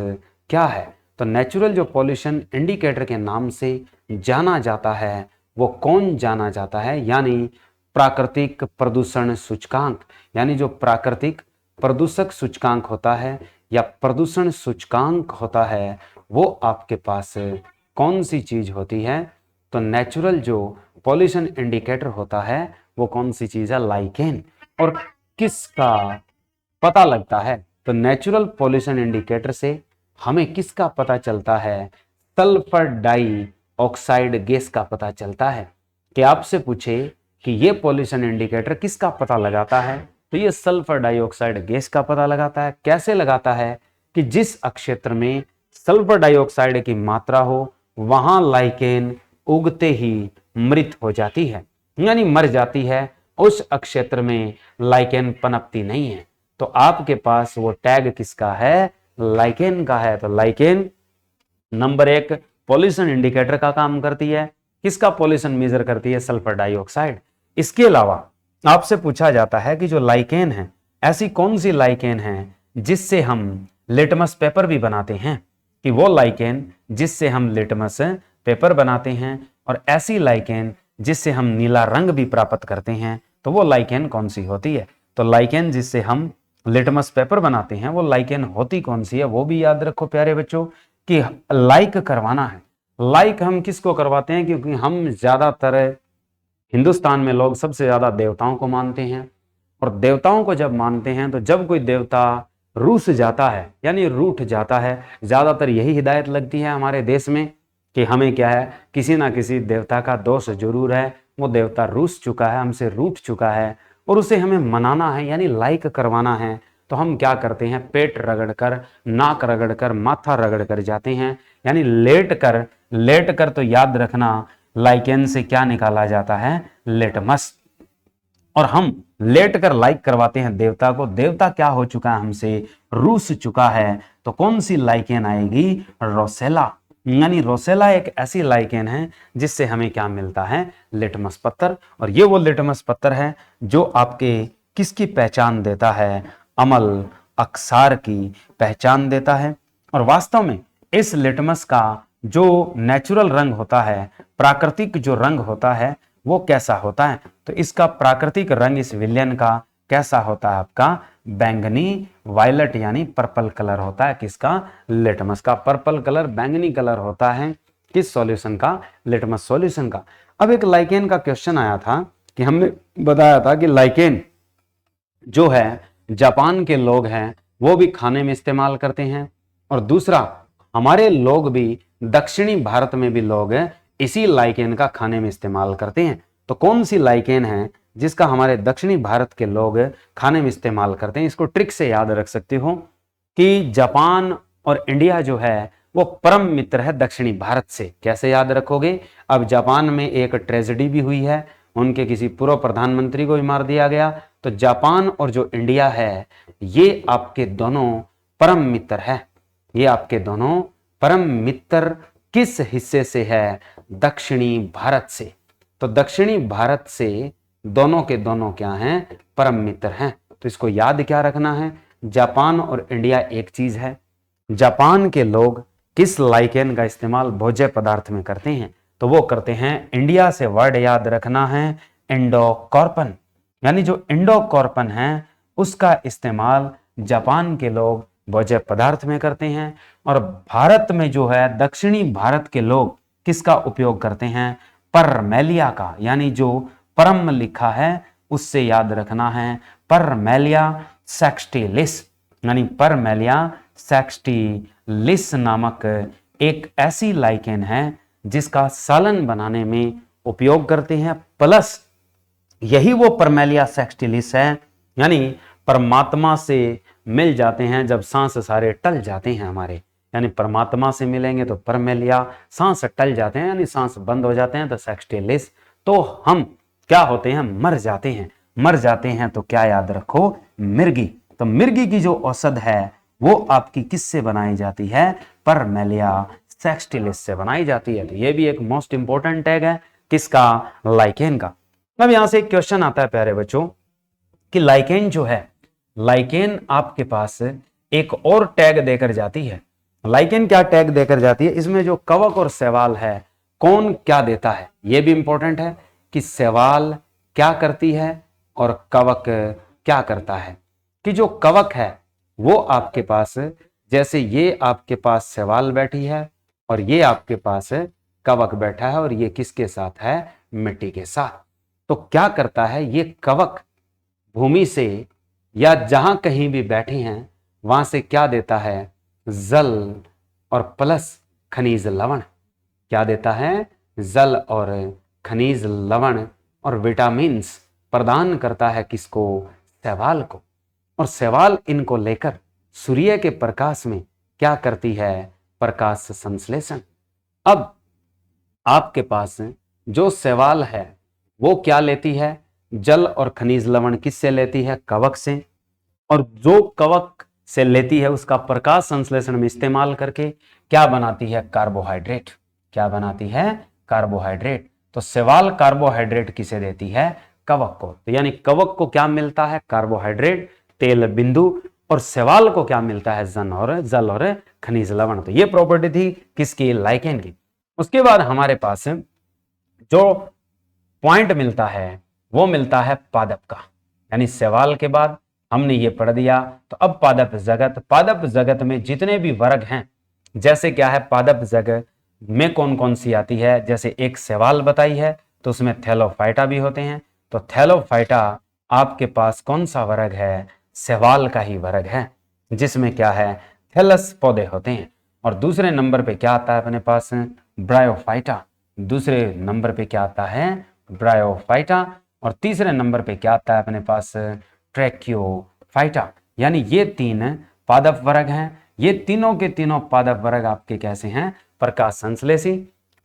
क्या है? तो नेचुरल जो पॉल्यूशन इंडिकेटर के नाम से जाना जाता है वो कौन जाना जाता है? यानी प्राकृतिक प्रदूषण सूचकांक। यानी जो प्राकृतिक प्रदूषक सूचकांक होता है या प्रदूषण सूचकांक होता है वो आपके पास कौन सी चीज होती है? तो नेचुरल जो पॉल्यूशन इंडिकेटर होता है वो कौन सी चीज है? लाइकेन। और किसका पता लगता है? तो नेचुरल पॉल्यूशन इंडिकेटर से हमें किसका पता चलता है? सल्फर डाई ऑक्साइड गैस का पता चलता है। कि आपसे पूछे कि ये पॉल्यूशन इंडिकेटर किसका पता लगाता है, तो ये सल्फर डाइऑक्साइड गैस का पता लगाता है। कैसे लगाता है? कि जिस क्षेत्र में सल्फर डाइऑक्साइड की मात्रा हो वहां लाइकेन उगते ही मृत हो जाती है, यानी मर जाती है। उस क्षेत्र में लाइकेन पनपती नहीं है। तो आपके पास वो टैग किसका है? लाइकेन का है। तो लाइकेन नंबर 1 पॉल्यूशन इंडिकेटर का काम करती है। किसका पॉल्यूशन मेजर करती है? Sulphur dioxide. इसके अलावा आपसे पूछा जाता है कि जो लाइकेन है, ऐसी कौन सी लाइकेन है जिससे हम लिटमस पेपर भी बनाते हैं? कि वो लाइकेन जिससे हम लिटमस पेपर बनाते हैं, और ऐसी लाइकेन जिससे हम नीला रंग भी प्राप्त करते हैं, तो वो लाइकेन कौन सी होती है? तो लाइकेन जिससे हम लिटमस पेपर बनाते हैं वो लाइकेन होती कौन सी है? वो भी याद रखो प्यारे बच्चों, कि लाइक करवाना है। लाइक हम किसको करवाते हैं? क्योंकि हम ज्यादातर हिंदुस्तान में लोग सबसे ज्यादा देवताओं को मानते हैं, और देवताओं को जब मानते हैं तो जब कोई देवता रूठ जाता है यानी रूठ जाता है, ज्यादातर यही हिदायत लगती है हमारे देश में कि हमें क्या है, किसी ना किसी देवता का दोष जरूर है, वो देवता रूठ चुका है, हमसे रूठ चुका है, और उसे हमें मनाना है यानी लाइक करवाना है, तो हम क्या करते हैं, पेट रगड़कर, नाक रगड़कर, माथा रगड़कर जाते हैं, यानी लेट कर तो याद रखना लाइकेन से क्या निकाला जाता है, लिटमस। और हम लेट कर लाइक करवाते हैं देवता को, देवता क्या हो चुका है, हमसे रूस चुका है, तो कौन सी लाइकेन आएगी, रोसेला। यानी रोसेला एक ऐसी लाइकेन है जिससे हमें क्या मिलता है, लिटमस पत्थर। और ये वो लिटमस पत्थर है जो आपके किसकी पहचान देता है, अमल अक्सार की पहचान देता है। और वास्तव में इस लिटमस का जो नेचुरल रंग होता है, प्राकृतिक जो रंग होता है, वो कैसा होता है, तो इसका प्राकृतिक रंग इस विलयन का कैसा होता है, आपका बैंगनी वायलट यानी पर्पल कलर होता है। किसका, लिटमस का पर्पल कलर, बैंगनी कलर होता है किस सॉल्यूशन का, लिटमस सॉल्यूशन का। अब एक लाइकेन का क्वेश्चन आया था कि हमने बताया था कि लाइकेन जो है जापान के लोग हैं वो भी खाने में इस्तेमाल करते हैं, और दूसरा हमारे लोग भी दक्षिणी भारत में भी लोग इसी लाइकेन का खाने में इस्तेमाल करते हैं। तो कौन सी लाइकेन है जिसका हमारे दक्षिणी भारत के लोग खाने में इस्तेमाल करते हैं। इसको ट्रिक से याद रख सकते हो कि जापान और इंडिया जो है वो परम मित्र है दक्षिणी भारत से। कैसे याद रखोगे, अब जापान में एक ट्रेजेडी भी हुई है, उनके किसी पूर्व प्रधानमंत्री को भी मार दिया गया। तो जापान और जो इंडिया है ये आपके दोनों परम मित्र है। ये आपके दोनों परम मित्र किस हिस्से से है, दक्षिणी भारत से। तो दक्षिणी भारत से दोनों के दोनों क्या हैं, परम मित्र हैं। तो इसको याद क्या रखना है, जापान और इंडिया एक चीज है। जापान के लोग किस लाइकेन का इस्तेमाल भोज्य पदार्थ में करते हैं, तो वो करते हैं, इंडिया से वर्ड याद रखना है इंडोकॉर्पन, यानी जो इंडोकॉर्पन है उसका इस्तेमाल जापान के लोग भोज्य पदार्थ में करते हैं। और भारत में जो है दक्षिणी भारत के लोग किसका उपयोग करते हैं, परमेलिया का, यानी जो परम लिखा है उससे याद रखना है परमेलिया सेक्सटिलिस, यानी परमेलिया सेक्सटिलिस नामक एक ऐसी लाइकेन है जिसका सालन बनाने में उपयोग करते हैं। प्लस यही वो परमेलिया सेक्सटिलिस है, यानी परमात्मा से मिल जाते हैं जब सांस सारे टल जाते हैं हमारे, यानी परमात्मा से मिलेंगे तो परमेलिया, सांस टल जाते हैं यानी सांस बंद हो जाते हैं तो सेक्सटिलिस। तो हम क्या होते हैं, मर जाते हैं। मर जाते हैं तो क्या याद रखो, मिर्गी। तो मिर्गी की जो औषध है वो आपकी किससे बनाई जाती है, परमेलिया सेक्सटिलिस से बनाई जाती है। तो ये भी एक मोस्ट इंपोर्टेंट टैग है किसका, लाइकेन का। अब यहां से एक क्वेश्चन आता है प्यारे बच्चों कि लाइकेन जो है, लाइकेन आपके पास एक और टैग देकर जाती है। लाइकेन क्या टैग देकर जाती है, इसमें जो कवक और शैवाल है कौन क्या देता है, यह भी इंपॉर्टेंट है कि शैवाल क्या करती है और कवक क्या करता है। कि जो कवक है वो आपके पास, जैसे ये आपके पास शैवाल बैठी है और ये आपके पास कवक बैठा है, और ये किसके साथ है, मिट्टी के साथ। तो क्या करता है, ये कवक भूमि से या जहां कहीं भी बैठे हैं वहां से क्या देता है, जल और प्लस खनिज लवण। क्या देता है, जल और खनिज लवण और विटामिन्स प्रदान करता है किसको, शैवाल को। और शैवाल इनको लेकर सूर्य के प्रकाश में क्या करती है, प्रकाश संश्लेषण। अब आपके पास जो शैवाल है वो क्या लेती है, जल और खनिज लवण किससे लेती है, कवक से। और जो कवक से लेती है उसका प्रकाश संश्लेषण में इस्तेमाल करके क्या बनाती है, कार्बोहाइड्रेट। क्या बनाती है, कार्बोहाइड्रेट। तो शैवाल कार्बोहाइड्रेट किसे देती है, कवक को। तो यानी कवक को क्या मिलता है, कार्बोहाइड्रेट, तेल बिंदु, और शैवाल को क्या मिलता है, जल और खनिज लवण। तो ये प्रॉपर्टी थी किसकी, लाइकेन की। उसके बाद हमारे पास जो पॉइंट मिलता है वो मिलता है पादप का, यानी शैवाल के बाद हमने ये पढ़ दिया। तो अब पादप जगत, पादप जगत में जितने भी वर्ग हैं, जैसे क्या है, पादप जगत में कौन कौन सी आती है, जैसे एक शैवाल बताई है तो उसमें थैलोफाइटा भी होते हैं। तो थैलोफाइटा आपके पास कौन सा वर्ग है, शैवाल का ही वर्ग है, जिसमें क्या है, थैलस पौधे होते हैं। और दूसरे नंबर पे क्या आता है अपने पास, ब्रायोफाइटा। दूसरे नंबर पे क्या आता है, ब्रायोफाइटा। और तीसरे नंबर पे क्या आता है अपने पास, ट्रैकियोफाइटा। यानी ये 3 पादप वर्ग हैं। ये तीनों के तीनों पादप वर्ग आपके कैसे हैं, प्रकाश संश्लेषी।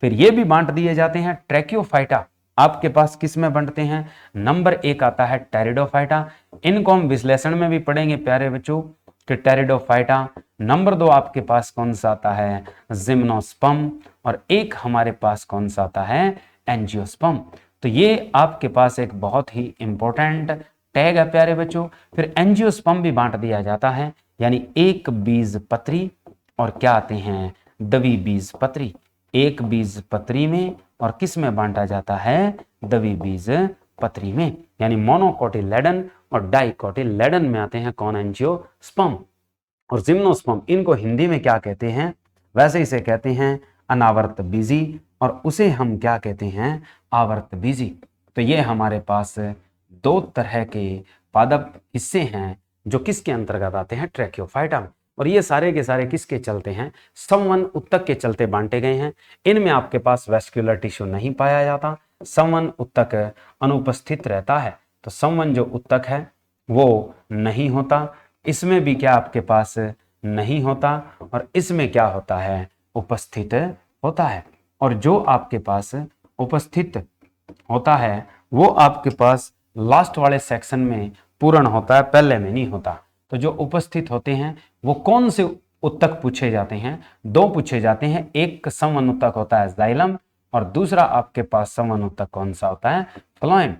फिर ये भी बांट दिए जाते हैं। ट्रैकियोफाइटा आपके पास किस में बांटते हैं, नंबर 1 आता है टेरिडोफाइटा। इनको हम विश्लेषण में भी पढ़ेंगे प्यारे बच्चों कि टेरिडोफाइटा। नंबर 2 आपके पास कौन सा आता है, जिम्नोस्पर्म। और एक हमारे पास कौन सा आता है, एंजियोस्पर्म। तो ये आपके पास एक बहुत ही इंपॉर्टेंट टैग है प्यारे बच्चों। फिर एंजियोस्पर्म भी बांट दिया जाता है, यानी एक बीज पत्री और क्या आते हैं, द्वि बीज पत्री। एक बीज पत्री में और किस में बांटा जाता है, द्वि बीज पत्री में, यानी मोनोकोटिलेडन और डाइकोटिलेडन में आते हैं कौन, एंजियोस्पर्म और जिम्नोस्पर्म। इनको हिंदी में क्या कहते हैं, वैसे इसे कहते हैं अनावर्त बीजी, और उसे हम क्या कहते हैं, आवर्त बीजी। तो ये हमारे पास 2 तरह के पादप हिस्से हैं जो किसके अंतर्गत आते हैं, ट्रैकियोफाइटा में। और ये सारे के सारे किसके चलते हैं, संवन उत्तक के चलते बांटे गए हैं। इनमें आपके पास वेस्क्युलर टिश्यू नहीं पाया जाता, संवन उत्तक अनुपस्थित रहता है। तो संवन जो उत्तक है वो नहीं होता, इसमें भी क्या आपके पास नहीं होता, और इसमें क्या होता है, उपस्थित होता है। और जो आपके पास उपस्थित होता है वो आपके पास लास्ट वाले सेक्शन में पूर्ण होता है, पहले में नहीं होता। तो जो उपस्थित होते हैं वो कौन से उत्तक पूछे जाते हैं, 2 पूछे जाते हैं। एक संवन उत्तक होता है जाइलम, और दूसरा आपके पास संवन उत्तक कौन सा होता है, फ्लोएम।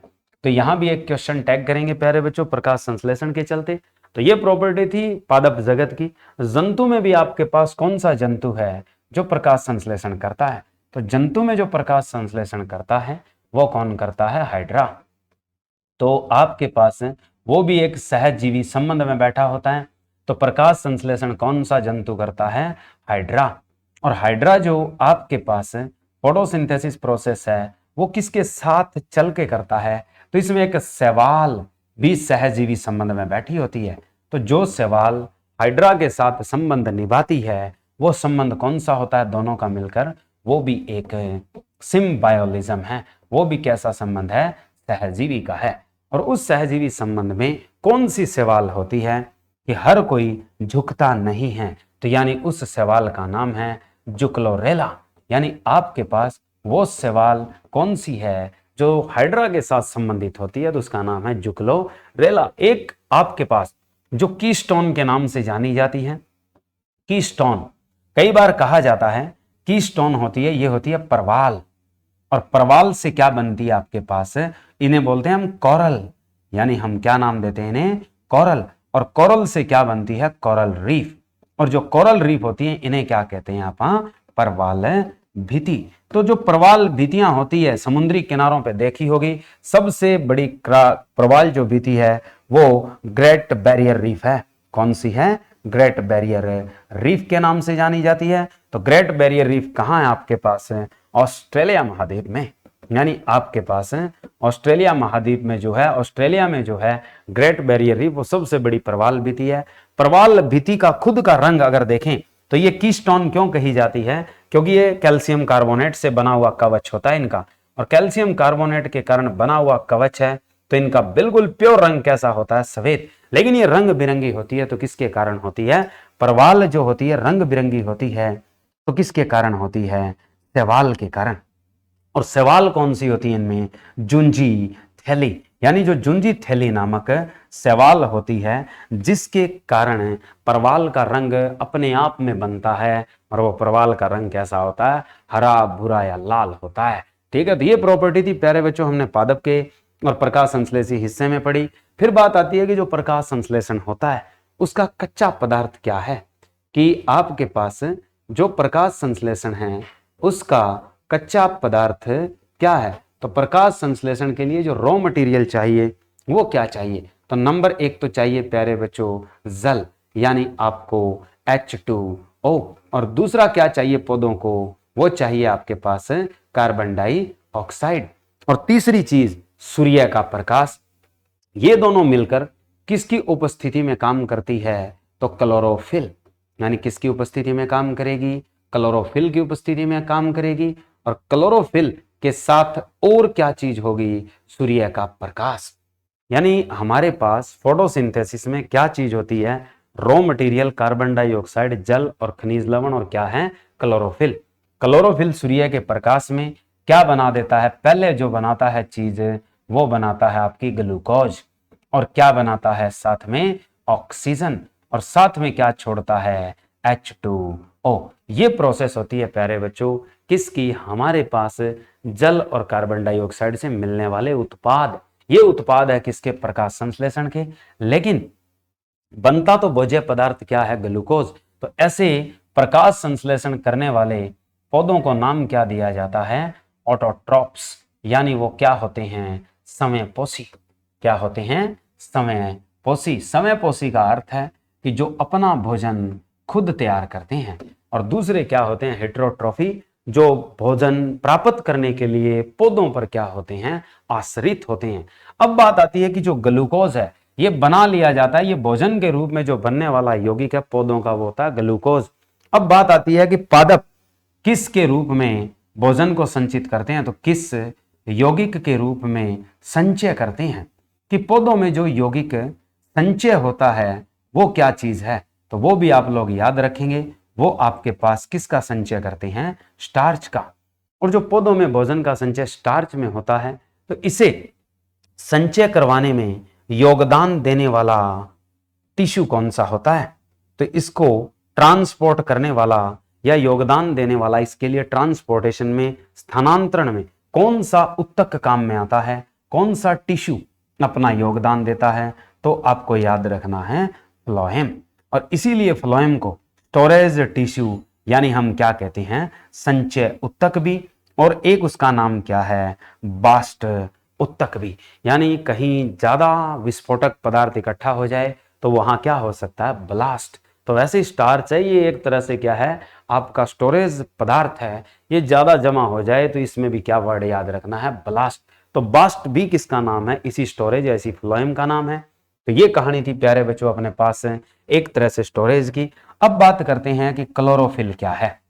तो यहां भी एक क्वेश्चन टैग करेंगे प्यारे बच्चों, प्रकाश संश्लेषण के चलते। तो ये प्रॉपर्टी थी पादप जगत की। जंतु में भी आपके पास कौन सा जंतु है जो प्रकाश संश्लेषण करता है, तो जंतु में जो प्रकाश संश्लेषण करता है वो कौन करता है, हाइड्रा। तो आपके पास वो भी एक सहजीवी संबंध में बैठा होता है। तो प्रकाश संश्लेषण कौन सा जंतु करता है, हाइड्रा। और हाइड्रा जो आपके पास फोटोसिंथेसिस प्रोसेस है वो किसके साथ चल के करता है, तो इसमें एक शैवाल भी सहजीवी संबंध में बैठी होती है। तो जो शैवाल हाइड्रा के साथ संबंध निभाती है वो संबंध कौन सा होता है, दोनों का मिलकर, वो भी एक सिम्बायोलिज्म है। वो भी कैसा संबंध है, सहजीवी का है। और उस सहजीवी संबंध में कौन सी शैवाल होती है कि हर कोई झुकता नहीं है, तो यानी उस शैवाल का नाम है जुक्लोरेला। यानी आपके पास वो शैवाल कौन सी है जो हाइड्रा के साथ संबंधित होती है, तो उसका नाम है जुक्लोरेला। एक आपके पास जो कीस्टोन के नाम से जानी जाती है, कीस्टोन, कई बार कहा जाता है कीस्टोन होती है, ये होती है परवाल। और परवाल से क्या बनती है आपके पास, इन्हें बोलते हैं हम कोरल, यानी हम क्या नाम देते हैं इन्हें, कोरल। और कोरल से क्या बनती है, कोरल रीफ। और जो कोरल रीफ होती है इन्हें क्या कहते हैं आप, परवाल भित्ति। तो जो परवाल भित्तियां होती है समुद्री किनारों पे देखी होगी, सबसे बड़ी परवाल जो भित्ति है वो ग्रेट बैरियर रीफ है। कौन सी है, ग्रेट बैरियर रीफ के नाम से जानी जाती है। तो ग्रेट बैरियर रीफ कहाँ है आपके पास, ऑस्ट्रेलिया महाद्वीप में। यानी आपके पास ऑस्ट्रेलिया महाद्वीप में जो है, ऑस्ट्रेलिया में जो है ग्रेट बैरियर रीफ वो सबसे बड़ी परवाल भित्ति है। परवाल भित्ति का खुद का रंग अगर देखें तो ये कीस्टोन क्यों कही जाती है, क्योंकि ये कैल्शियम कार्बोनेट से बना हुआ कवच होता है इनका, और कैल्शियम कार्बोनेट के कारण बना हुआ कवच है तो इनका बिल्कुल प्योर रंग कैसा होता है, सफेद। लेकिन ये रंग बिरंगी होती है, तो किसके कारण होती है, परवाल जो होती है रंग बिरंगी होती है तो किसके कारण होती है, शैवाल के कारण। और शैवाल कौन सी होती है इनमें, जुंजी थैली, यानी जो जुंजी थैली नामक शैवाल होती है जिसके कारण परवाल का रंग अपने आप में बनता है, और वो परवाल का रंग कैसा होता है, हरा भूरा या लाल होता है। ठीक है, तो ये प्रॉपर्टी थी प्यारे बच्चों, हमने पादप के और प्रकाश संश्लेषी हिस्से में पढ़ी। फिर बात आती है कि जो प्रकाश संश्लेषण होता है उसका कच्चा पदार्थ क्या है, कि आपके पास जो प्रकाश संश्लेषण है उसका कच्चा पदार्थ क्या है। तो प्रकाश संश्लेषण के लिए जो रॉ मटेरियल चाहिए वो क्या चाहिए, तो नंबर 1 तो चाहिए प्यारे बच्चों जल, यानी आपको H2O। और दूसरा क्या चाहिए पौधों को, वो चाहिए आपके पास कार्बन डाइऑक्साइड। और तीसरी चीज सूर्य का प्रकाश। ये दोनों मिलकर किसकी उपस्थिति में काम करती है, तो क्लोरोफिल, यानी किसकी उपस्थिति में काम करेगी, क्लोरोफिल की उपस्थिति में काम करेगी। और क्लोरोफिल के साथ और क्या चीज होगी? सूर्य का प्रकाश। यानी हमारे पास फोटोसिंथेसिस में क्या चीज होती है? रॉ मटेरियल कार्बन डाइऑक्साइड, जल और खनिज लवण, और क्या है? क्लोरोफिल। क्लोरोफिल सूर्य के प्रकाश में क्या बना देता है? पहले जो बनाता है चीज वो बनाता है आपकी ग्लूकोज, और क्या बनाता है साथ में? ऑक्सीजन, और साथ में क्या छोड़ता है? H2O। ये प्रोसेस होती है प्यारे बच्चों किसकी? हमारे पास जल और कार्बन डाइऑक्साइड से मिलने वाले उत्पाद। ये उत्पाद है किसके? प्रकाश संश्लेषण के। लेकिन बनता तो भोज्य पदार्थ क्या है? ग्लूकोज। तो ऐसे प्रकाश संश्लेषण करने वाले पौधों को नाम क्या दिया जाता है? ऑटोट्रॉप्स। यानी वो क्या होते हैं? समयपोषी। क्या होते हैं? समयपोषी। समयपोषी का अर्थ है कि जो अपना भोजन खुद तैयार करते हैं। और दूसरे क्या होते हैं? हेटेरोट्रॉफी, जो भोजन प्राप्त करने के लिए पौधों पर क्या होते हैं? आश्रित होते हैं। अब बात आती है कि जो ग्लूकोज है ये बना लिया जाता है, ये भोजन के रूप में जो बनने वाला यौगिक है पौधों का वो होता है ग्लूकोज। अब बात आती है कि पादप किस के रूप में भोजन को संचित करते हैं? तो किस यौगिक के रूप में संचय करते हैं? कि पौधों में जो यौगिक संचय होता है वो क्या चीज है? तो वो भी आप लोग याद रखेंगे। वो आपके पास किसका संचय करते हैं? स्टार्च का। और जो पौधों में भोजन का संचय स्टार्च में होता है, तो इसे संचय करवाने में योगदान देने वाला टिश्यू कौन सा होता है? तो इसको ट्रांसपोर्ट करने वाला या योगदान देने वाला, इसके लिए ट्रांसपोर्टेशन में, स्थानांतरण में कौन सा उत्तक काम में आता है? कौन सा टिश्यू अपना योगदान देता है? तो आपको याद रखना है फ्लोएम। और इसीलिए फ्लोएम को स्टोरेज टिश्यू यानी हम क्या कहते हैं? संचय उत्तक भी। और एक उसका नाम क्या है? बास्ट उत्तक भी। यानी कहीं ज्यादा विस्फोटक पदार्थ इकट्ठा हो जाए तो वहां क्या हो सकता है? ब्लास्ट। तो वैसे स्टार्च है ये एक तरह से क्या है? आपका स्टोरेज पदार्थ है। ये ज्यादा जमा हो जाए तो इसमें भी क्या वर्ड याद रखना है? ब्लास्ट। तो बास्ट भी किसका नाम है? इसी स्टोरेज या इसी फ्लोएम का नाम है। तो ये कहानी थी प्यारे बच्चों अपने पास एक तरह से स्टोरेज की। अब बात करते हैं कि क्लोरोफिल क्या है।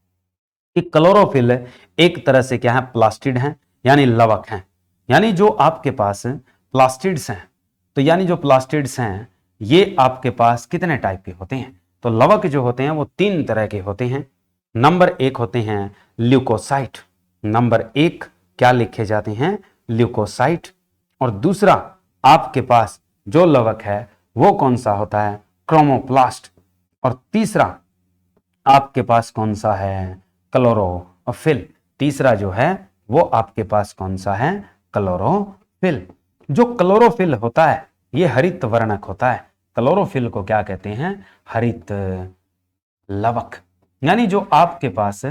कि क्लोरोफिल एक तरह से क्या है? प्लास्टिड है, यानी लवक है। यानी जो आपके पास प्लास्टिड्स हैं, तो यानी जो प्लास्टिड्स हैं ये आपके पास कितने टाइप के होते हैं? तो लवक जो होते हैं वो 3 तरह के होते हैं। नंबर 1 होते हैं ल्यूकोसाइट। नंबर 1 क्या लिखे जाते हैं? ल्यूकोसाइट। और दूसरा आपके पास जो लवक है वो कौन सा होता है? क्रोमोप्लास्ट। और तीसरा आपके पास कौन सा है? क्लोरोफिल। तीसरा जो है वो आपके पास कौन सा है? क्लोरोफिल। जो क्लोरोफिल होता है ये हरित वर्णक होता है। क्लोरोफिल को क्या कहते हैं? हरित लवक। यानी जो आपके पास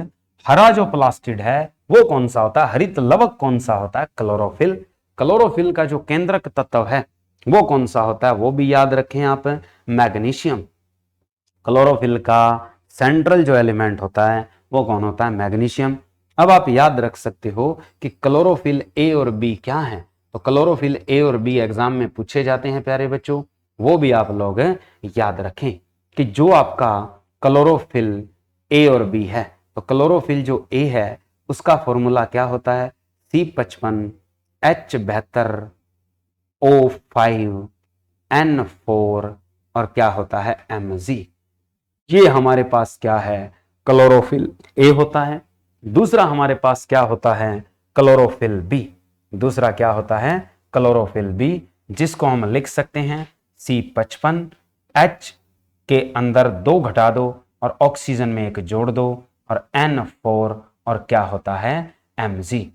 हरा जो प्लास्टिड है वो कौन सा होता है? हरित लवक कौन सा होता है? क्लोरोफिल। क्लोरोफिल का जो केंद्रक तत्व है वो कौन सा होता है? वो भी याद रखें आप, मैग्नीशियम। क्लोरोफिल का सेंट्रल जो एलिमेंट होता है वो कौन होता है? मैग्नीशियम। अब आप याद रख सकते हो कि क्लोरोफिल ए और बी क्या है? तो क्लोरोफिल ए और बी एग्जाम में पूछे जाते हैं प्यारे बच्चों, वो भी आप लोग याद रखें कि जो आपका क्लोरोफिल ए और बी है, तो क्लोरोफिल जो ए है उसका फॉर्मूला क्या होता है? C55H72O5N4 और क्या होता है? Mg। ये हमारे पास क्या है? क्लोरोफिल ए होता है। दूसरा हमारे पास क्या होता है? Chlorophyll B. दूसरा क्या होता है? क्लोरोफिल बी, जिसको हम लिख सकते हैं C55H के अंदर 2 घटा दो और ऑक्सीजन में 1 जोड़ दो और N4 और क्या होता है? Mg।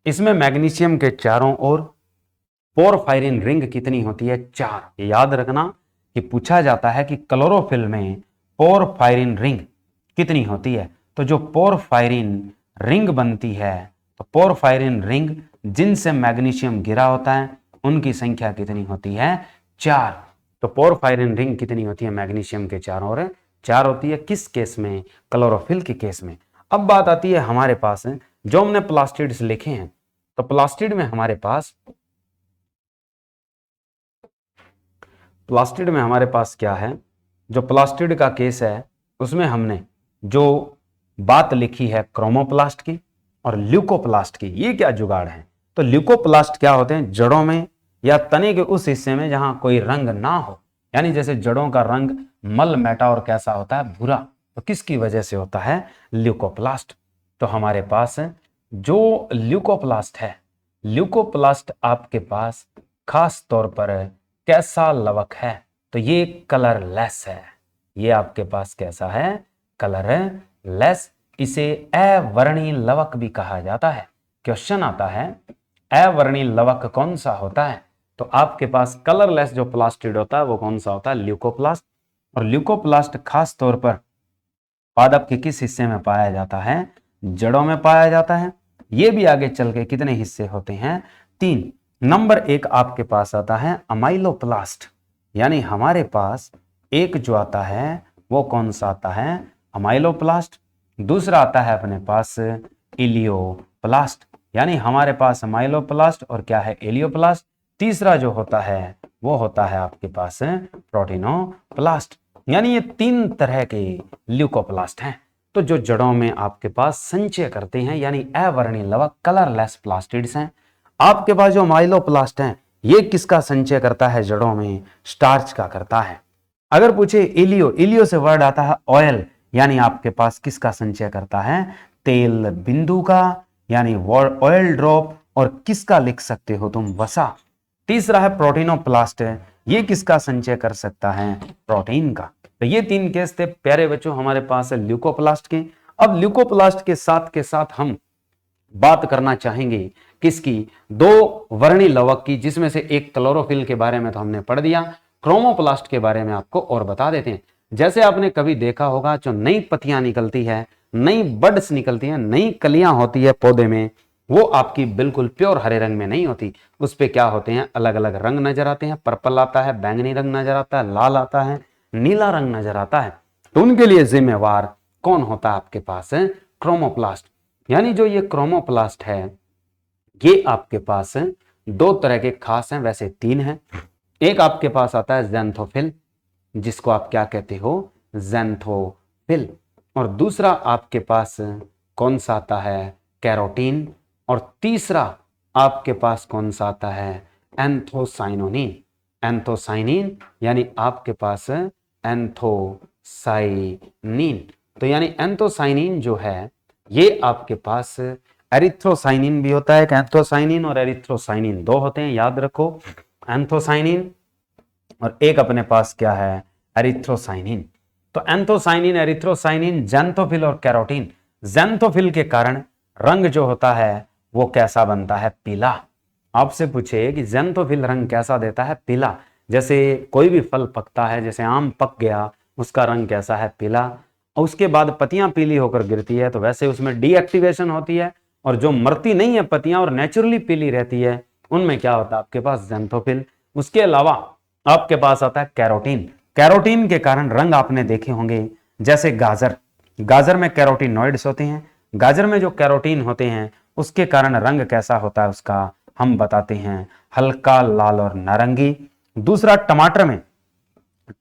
इसमें मैग्नीशियम के चारों ओर पोरफायरिन रिंग कितनी होती है? 4। याद रखना कि पूछा जाता है कि क्लोरोफिल में पोरफायरिन रिंग कितनी होती है। तो जो पोरफायरिन रिंग बनती है, तो पोरफायरिन रिंग जिनसे मैग्नीशियम घिरा होता है उनकी संख्या कितनी होती है? 4। तो पोरफायरिन रिंग कितनी होती है? मैग्नीशियम के चारों ओर 4 होती है। किस केस में? क्लोरोफिल के केस में। अब बात आती है हमारे पास जो हमने प्लास्टिड्स लिखे हैं, तो प्लास्टिड में हमारे पास क्या है? जो प्लास्टिड का केस है उसमें हमने जो बात लिखी है क्रोमोप्लास्ट की, और ल्यूकोप्लास्ट की। ये क्या जुगाड़ है? तो ल्यूकोप्लास्ट क्या होते हैं? जड़ों में या तने के उस हिस्से में जहां कोई रंग ना हो, यानी जैसे जड़ों का रंग मल मैटा और कैसा होता है? भूरा। तो किसकी वजह से होता है? ल्यूकोप्लास्ट। तो हमारे पास जो ल्यूकोप्लास्ट है, ल्यूकोप्लास्ट आपके पास खास तौर पर कैसा लवक है? तो ये कलरलेस है। ये आपके पास कैसा है? कलरलेस। इसे अवर्णीय लवक भी कहा जाता है। क्वेश्चन आता है अवर्णीय लवक कौन सा होता है? तो आपके पास कलरलेस जो प्लास्टिड होता है वो कौन सा होता है? ल्यूकोप्लास्ट। और ल्यूकोप्लास्ट खास तौर पर पादप के किस हिस्से में पाया जाता है? जड़ों में पाया जाता है। ये भी आगे चल के कितने हिस्से होते हैं? 3। नंबर 1 आपके पास आता है अमाइलोप्लास्ट, यानी हमारे पास एक जो आता है वो कौन सा आता है? अमाइलोप्लास्ट। दूसरा आता है अपने पास इलियोप्लास्ट, यानी हमारे पास अमाइलोप्लास्ट और क्या है? इलियोप्लास्ट। तीसरा जो होता है वो होता है आपके पास प्रोटीनोप्लास्ट। यानी ये 3 तरह के ल्यूकोप्लास्ट हैं। तो जो जड़ों में आपके पास संचय करते हैं, यानी अवर्णीय लवक कलरलेस प्लास्टिड्स हैं। आपके पास जो माइलोप्लास्ट हैं, ये किसका संचय करता है? जड़ों में स्टार्च का करता है। अगर पूछे इलियो, इलियो से वर्ड आता है ऑयल, यानी आपके पास किसका संचय करता है? तेल बिंदु का, यानी ऑयल ड्रॉप। और किसका लिख सकते हो तुम? वसा। तीसरा है प्रोटीनोप्लास्ट, ये किसका संचय कर सकता है? प्रोटीन का। तो ये 3 केस थे प्यारे बच्चों हमारे पास है ल्यूकोप्लास्ट के। अब ल्यूकोप्लास्ट के साथ हम बात करना चाहेंगे किसकी? 2 वर्णीय लवक की, जिसमें से एक क्लोरोफिल के बारे में तो हमने पढ़ दिया, क्रोमोप्लास्ट के बारे में आपको और बता देते हैं। जैसे आपने कभी देखा होगा, जो नई पत्तियां निकलती है, नई बड्स निकलती हैं, नई कलियां होती है पौधे में, वो आपकी बिल्कुल प्योर हरे रंग में नहीं होती। उस पे क्या होते हैं? अलग अलग रंग नजर आते हैं। पर्पल आता है, बैंगनी रंग नजर आता है, लाल आता है, नीला रंग नजर आता है। तो उनके लिए जिम्मेवार कौन होता है? आपके पास है क्रोमोप्लास्ट। यानी जो ये क्रोमोप्लास्ट है, ये आपके पास 2 तरह के खास हैं, वैसे 3 हैं। एक आपके पास आता है ज़ैंथोफिल, जिसको आप क्या कहते हो? ज़ैंथोफिल। और दूसरा आपके पास कौन सा आता है? कैरोटीन। और तीसरा आपके पास कौन सा आता है? एंथोसाइनोनिन। एंथोसाइनिन, यानी आपके पास एंथोसाइनिन। तो यानी एंथोसाइनिन जो है, ये आपके पास एरिथ्रोसाइनिन भी होता है। एंथोसाइनिन और एरिथ्रोसाइनिन 2 होते हैं, याद रखो। एंथोसाइनिन और एक अपने पास क्या है? एरिथ्रोसाइनिन। तो एंथोसाइनिन, एरिथ्रोसाइनिन, ज़ैंथोफिल और कैरोटीन। ज़ैंथोफिल के कारण रंग जो होता है वो कैसा बनता है? पीला। आपसे पूछे कि ज़ैंथोफिल रंग कैसा देता है? पीला। जैसे कोई भी फल पकता है, जैसे आम पक गया, उसका रंग कैसा है? पीला। और उसके बाद पत्तियां पीली होकर गिरती है, तो वैसे उसमें डीएक्टिवेशन होती है। और जो मरती नहीं है पत्तियां और नेचुरली पीली रहती है, उनमें क्या होता है? आपके पास ज़ैंथोफिल। उसके अलावा आपके पास आता है कैरोटीन। कैरोटीन के कारण रंग आपने देखे होंगे, जैसे गाजर, गाजर में कैरोटीनॉइड्स होते हैं। गाजर में जो कैरोटीन होते हैं उसके कारण रंग कैसा होता है उसका? हम बताते हैं हल्का लाल और नारंगी। दूसरा टमाटर में,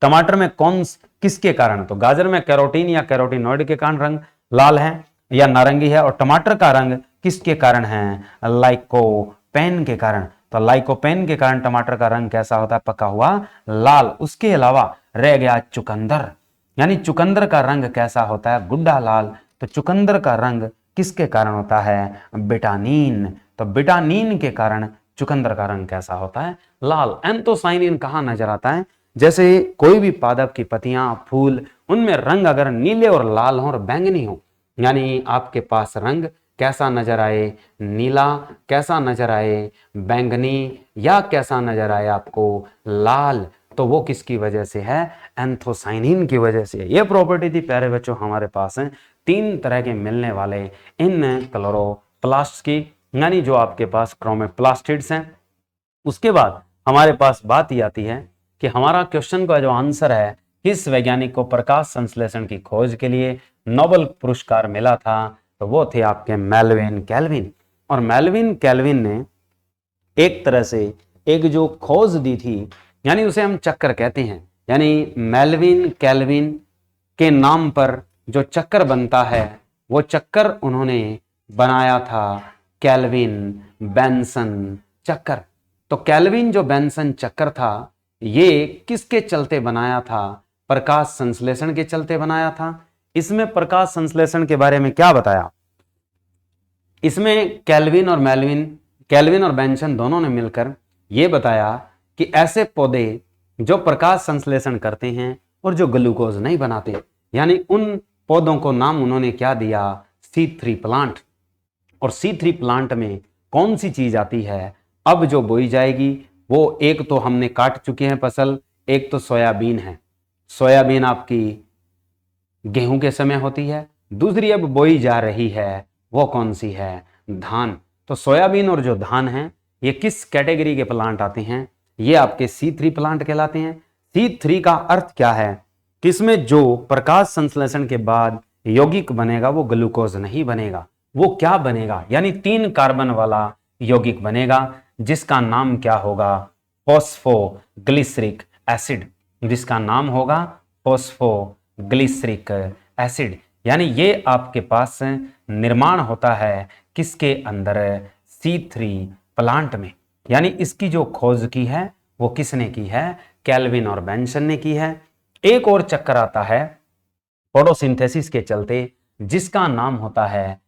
टमाटर में किसके कारण? तो गाजर में कैरोटीन या कैरोटीनॉइड के कारण रंग लाल है या नारंगी है। और टमाटर का रंग किसके कारण है? लाइकोपेन के कारण। तो लाइकोपेन के कारण टमाटर का रंग कैसा होता है? पका हुआ लाल। उसके अलावा रह गया चुकंदर, यानी चुकंदर का रंग कैसा होता है? गुड्डा लाल। तो चुकंदर का रंग किसके कारण होता है? बिटानिन। तो बिटानिन के कारण चुकंदर का रंग कैसा होता है? लाल। एंथोसाइनिन कहाँ नजर आता है? जैसे कोई भी पादप की पत्तियां, फूल, उनमें रंग अगर नीले और लाल हो और बैंगनी हो, यानी आपके पास रंग कैसा नजर आए? नीला, कैसा नजर आए? बैंगनी, या कैसा नजर आए आपको? लाल। तो वो किसकी वजह से है? एंथोसाइनिन की वजह से। ये प्रॉपर्टी थी प्यारे बच्चों हमारे पास है 3 तरह के मिलने वाले इन क्लोरोप्लास्ट की, यानी जो आपके पास क्रोमोप्लास्टिड्स हैं। उसके बाद हमारे पास बात ही आती है कि हमारा क्वेश्चन का जो आंसर है, किस वैज्ञानिक को प्रकाश संश्लेषण की खोज के लिए नोबेल पुरस्कार मिला था? तो वो थे आपके मेल्विन केल्विन। और मेल्विन केल्विन ने एक तरह से एक जो खोज दी थी, यानी उसे हम चक्कर कहते हैं, यानी मेल्विन केल्विन के नाम पर जो चक्कर बनता है, वो चक्कर उन्होंने बनाया था केल्विन बेंसन चक्कर। तो केल्विन जो बेंसन चक्कर था ये किसके चलते बनाया था? प्रकाश संश्लेषण के चलते बनाया था। इसमें प्रकाश संश्लेषण के बारे में क्या बताया? इसमें केल्विन और बेंसन दोनों ने मिलकर यह बताया कि ऐसे पौधे जो प्रकाश संश्लेषण करते हैं और जो ग्लूकोज नहीं बनाते, यानी उन पौधों को नाम उन्होंने क्या दिया? C3 plant. और C3 प्लांट में कौन सी चीज आती है अब जो बोई जाएगी? वो एक तो हमने काट चुके हैं फसल, एक तो सोयाबीन है। सोयाबीन आपकी गेहूं के समय होती है। दूसरी अब बोई जा रही है वो कौन सी है? धान। तो सोयाबीन और जो धान है ये किस कैटेगरी के प्लांट आते हैं? ये आपके C3 प्लांट कहलाते हैं। C3 का अर्थ क्या है कि इसमें जो प्रकाश संश्लेषण के बाद यौगिक बनेगा वो ग्लूकोज नहीं बनेगा, वो क्या बनेगा? यानी 3 कार्बन वाला यौगिक बनेगा जिसका नाम क्या होगा? फॉस्फोग्लिसरिक एसिड, जिसका नाम होगा फॉस्फोग्लिसरिक एसिड। यानी ये आपके पास निर्माण होता है किसके अंदर? C3 प्लांट में। यानी इसकी जो खोज की है वो किसने की है? केल्विन और बेंसन ने की है। एक और चक्कर आता है फोटोसिंथेसिस के चलते जिसका नाम होता है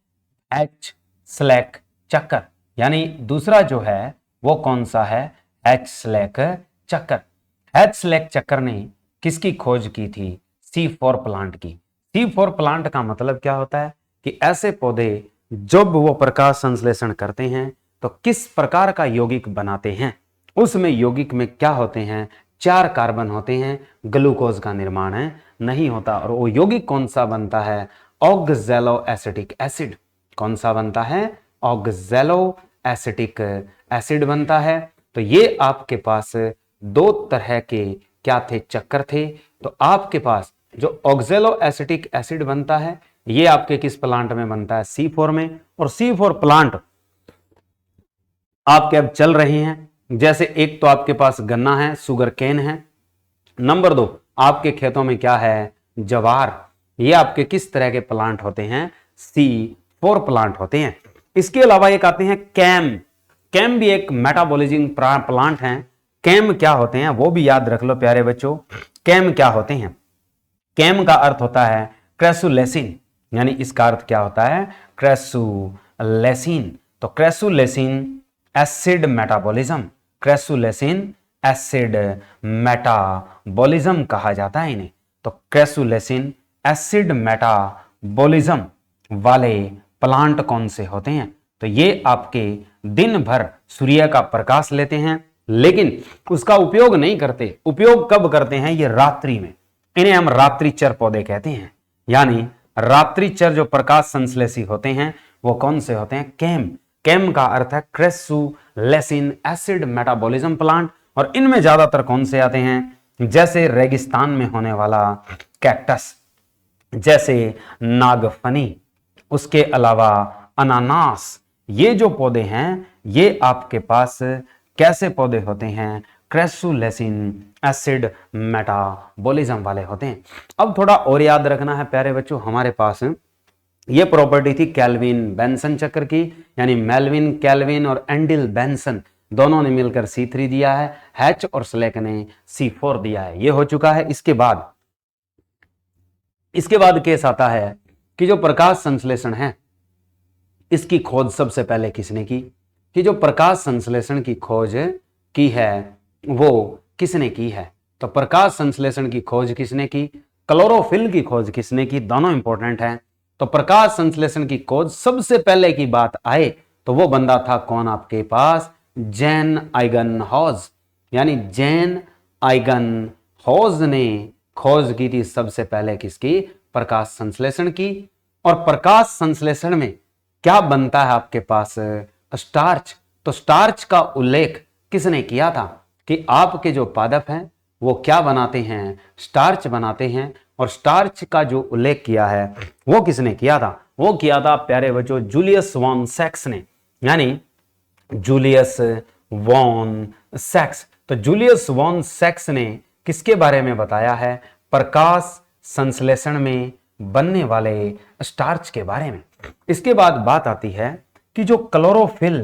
H स्लैक चक्कर। यानी दूसरा जो है वो कौन सा है? H स्लैक चक्कर। H स्लैक चक्कर ने किसकी खोज की थी? C4 प्लांट की। C4 प्लांट का मतलब क्या होता है कि ऐसे पौधे जब वो प्रकाश संश्लेषण करते हैं तो किस प्रकार का यौगिक बनाते हैं? उसमें यौगिक में क्या होते हैं? 4 कार्बन होते हैं, ग्लूकोज का निर्माण नहीं होता। और वो यौगिक कौन सा बनता है? Oxalo acetic acid. कौन सा बनता है? ऑक्सैलो एसिटिक एसिड बनता है। तो ये आपके पास 2 तरह के क्या थे? चक्कर थे। तो आपके पास जो ऑक्सैलो एसिटिक एसिड बनता है ये आपके किस प्लांट में बनता है? C4 में। और C4 प्लांट आपके अब चल रहे हैं। जैसे एक तो आपके पास गन्ना है, शुगर केन है। नंबर 2 आपके खेतों में क्या है? जवार। ये आपके किस तरह के प्लांट होते हैं? C4 प्लांट होते हैं। इसके अलावा एक आते हैं कैम। कैम भी एक मेटाबॉलिज्म प्लांट है। कैम क्या होते हैं वो भी याद रख लो प्यारे बच्चों। कैम क्या होते हैं? कैम का अर्थ होता है क्रेसुलेसिन। यानी इसका अर्थ क्या होता है? क्रेसुलेसिन। तो क्रेसुलेसिन एसिड मेटाबॉलिज्म, क्रेसुलेसिन एसिड मेटाबॉलिज्म कहा जाता है इन्हें। तो क्रेसुलेसिन एसिड मेटाबॉलिज्म वाले प्लांट कौन से होते हैं? तो ये आपके दिन भर सूर्य का प्रकाश लेते हैं लेकिन उसका उपयोग नहीं करते। उपयोग कब करते हैं? ये रात्रि में। इन्हें हम रात्रिचर पौधे कहते हैं। यानी रात्रिचर जो प्रकाश संश्लेषी होते हैं वो कौन से होते हैं? कैम। कैम का अर्थ है क्रेसुलेसिन एसिड मेटाबॉलिज्म प्लांट। और इनमें ज्यादातर कौन से आते हैं? जैसे रेगिस्तान में होने वाला कैक्टस, जैसे नागफनी, उसके अलावा अनानास। ये जो पौधे हैं ये आपके पास कैसे पौधे होते हैं? क्रेसुलेसिन एसिड मेटाबॉलिज्म वाले होते हैं। अब थोड़ा और याद रखना है प्यारे बच्चों, हमारे पास ये प्रॉपर्टी थी केल्विन बेंसन चक्र की। यानी मेल्विन केल्विन और एंडिल बेंसन दोनों ने मिलकर C3 दिया है, हैच और स्लेक ने C4 दिया है। ये हो चुका है। इसके बाद केस आता है कि जो प्रकाश संश्लेषण है इसकी खोज सबसे पहले किसने की? कि जो प्रकाश संश्लेषण की खोज की है वो किसने की है? तो प्रकाश संश्लेषण की खोज किसने की? क्लोरोफिल की खोज किसने की? दोनों इंपॉर्टेंट है। तो प्रकाश संश्लेषण की खोज सबसे पहले की बात आए तो वो बंदा था कौन आपके पास? जैन आइगनहॉज। यानी जैन आइगनहॉज ने खोज की थी सबसे पहले किसकी? प्रकाश संश्लेषण की। और प्रकाश संश्लेषण में क्या बनता है आपके पास? स्टार्च। तो स्टार्च का उल्लेख किसने किया था कि आपके जो पादप हैं वो क्या बनाते हैं? स्टार्च बनाते हैं। और स्टार्च का जो उल्लेख किया है वो किसने किया था? वो किया था प्यारे बच्चों जूलियस वॉन सेक्स ने। यानी जूलियस वॉन सेक्स। तो जूलियस वॉन सेक्स ने किसके बारे में बताया है? प्रकाश संश्लेषण में बनने वाले स्टार्च के बारे में। इसके बाद बात आती है कि जो क्लोरोफिल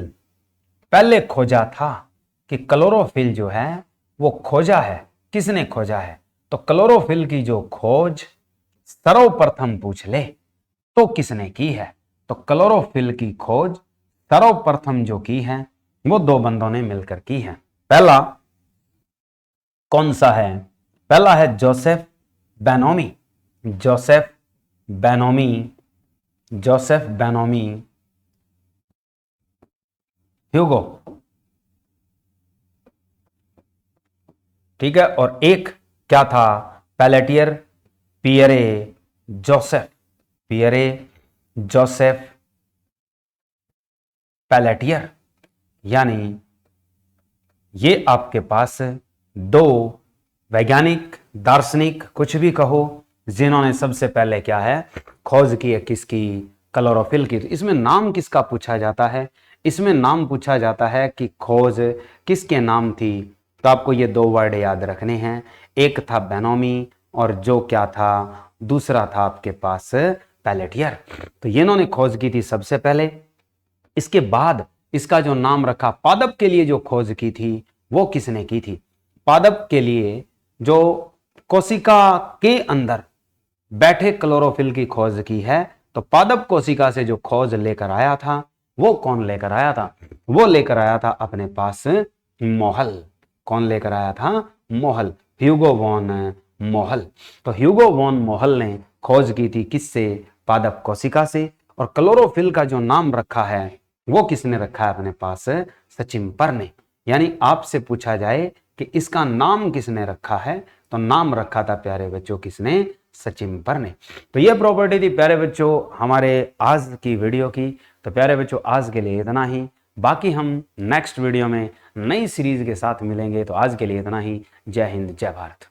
पहले खोजा था, कि क्लोरोफिल जो है वो खोजा है, किसने खोजा है? तो क्लोरोफिल की जो खोज सर्वप्रथम पूछ ले तो किसने की है? तो क्लोरोफिल की खोज सर्वप्रथम जो की है वो दो बंदों ने मिलकर की है। पहला कौन सा है? पहला है जोसेफ बेनोमी। जोसेफ बेनोमी, जोसेफ बेनोमी ह्यूगो, ठीक है। और एक क्या था? Pelletier Pierre Joseph, Pierre Joseph Pelletier. यानी ये आपके पास दो वैज्ञानिक, दार्शनिक, कुछ भी कहो, जिन्होंने सबसे पहले क्या है खोज की है, किसकी? क्लोरोफिल की। तो इसमें नाम किसका पूछा जाता है? इसमें नाम पूछा जाता है कि खोज किसके नाम थी। तो आपको ये दो वर्ड याद रखने हैं, एक था बेनोमी और जो क्या था दूसरा था आपके पास पेलेटियर। तो ये इन्होंने खोज की थी सबसे पहले। इसके बाद इसका जो नाम रखा, पादप के लिए जो खोज की थी वो किसने की थी? पादप के लिए जो कोशिका के अंदर बैठे क्लोरोफिल की खोज की है। तो पादप कोशिका से जो खोज लेकर आया था वो कौन लेकर आया था? वो लेकर आया था अपने पास मोहल। कौन लेकर आया था? मोहल, ह्यूगो वॉन मोहल। तो ह्यूगो वॉन मोहल ने खोज की थी किससे? पादप कोशिका से। और क्लोरोफिल का जो नाम रखा है वो किसने रखा है अपने पास? सचिम्पर ने। यानी आपसे पूछा जाए कि इसका नाम किसने रखा है, तो नाम रखा था प्यारे बच्चों किसने? सचिम्पर ने। तो ये प्रॉपर्टी थी प्यारे बच्चों हमारे आज की वीडियो की। तो प्यारे बच्चों आज के लिए इतना ही, बाकी हम नेक्स्ट वीडियो में नई सीरीज के साथ मिलेंगे। तो आज के लिए इतना ही। जय हिंद, जय भारत।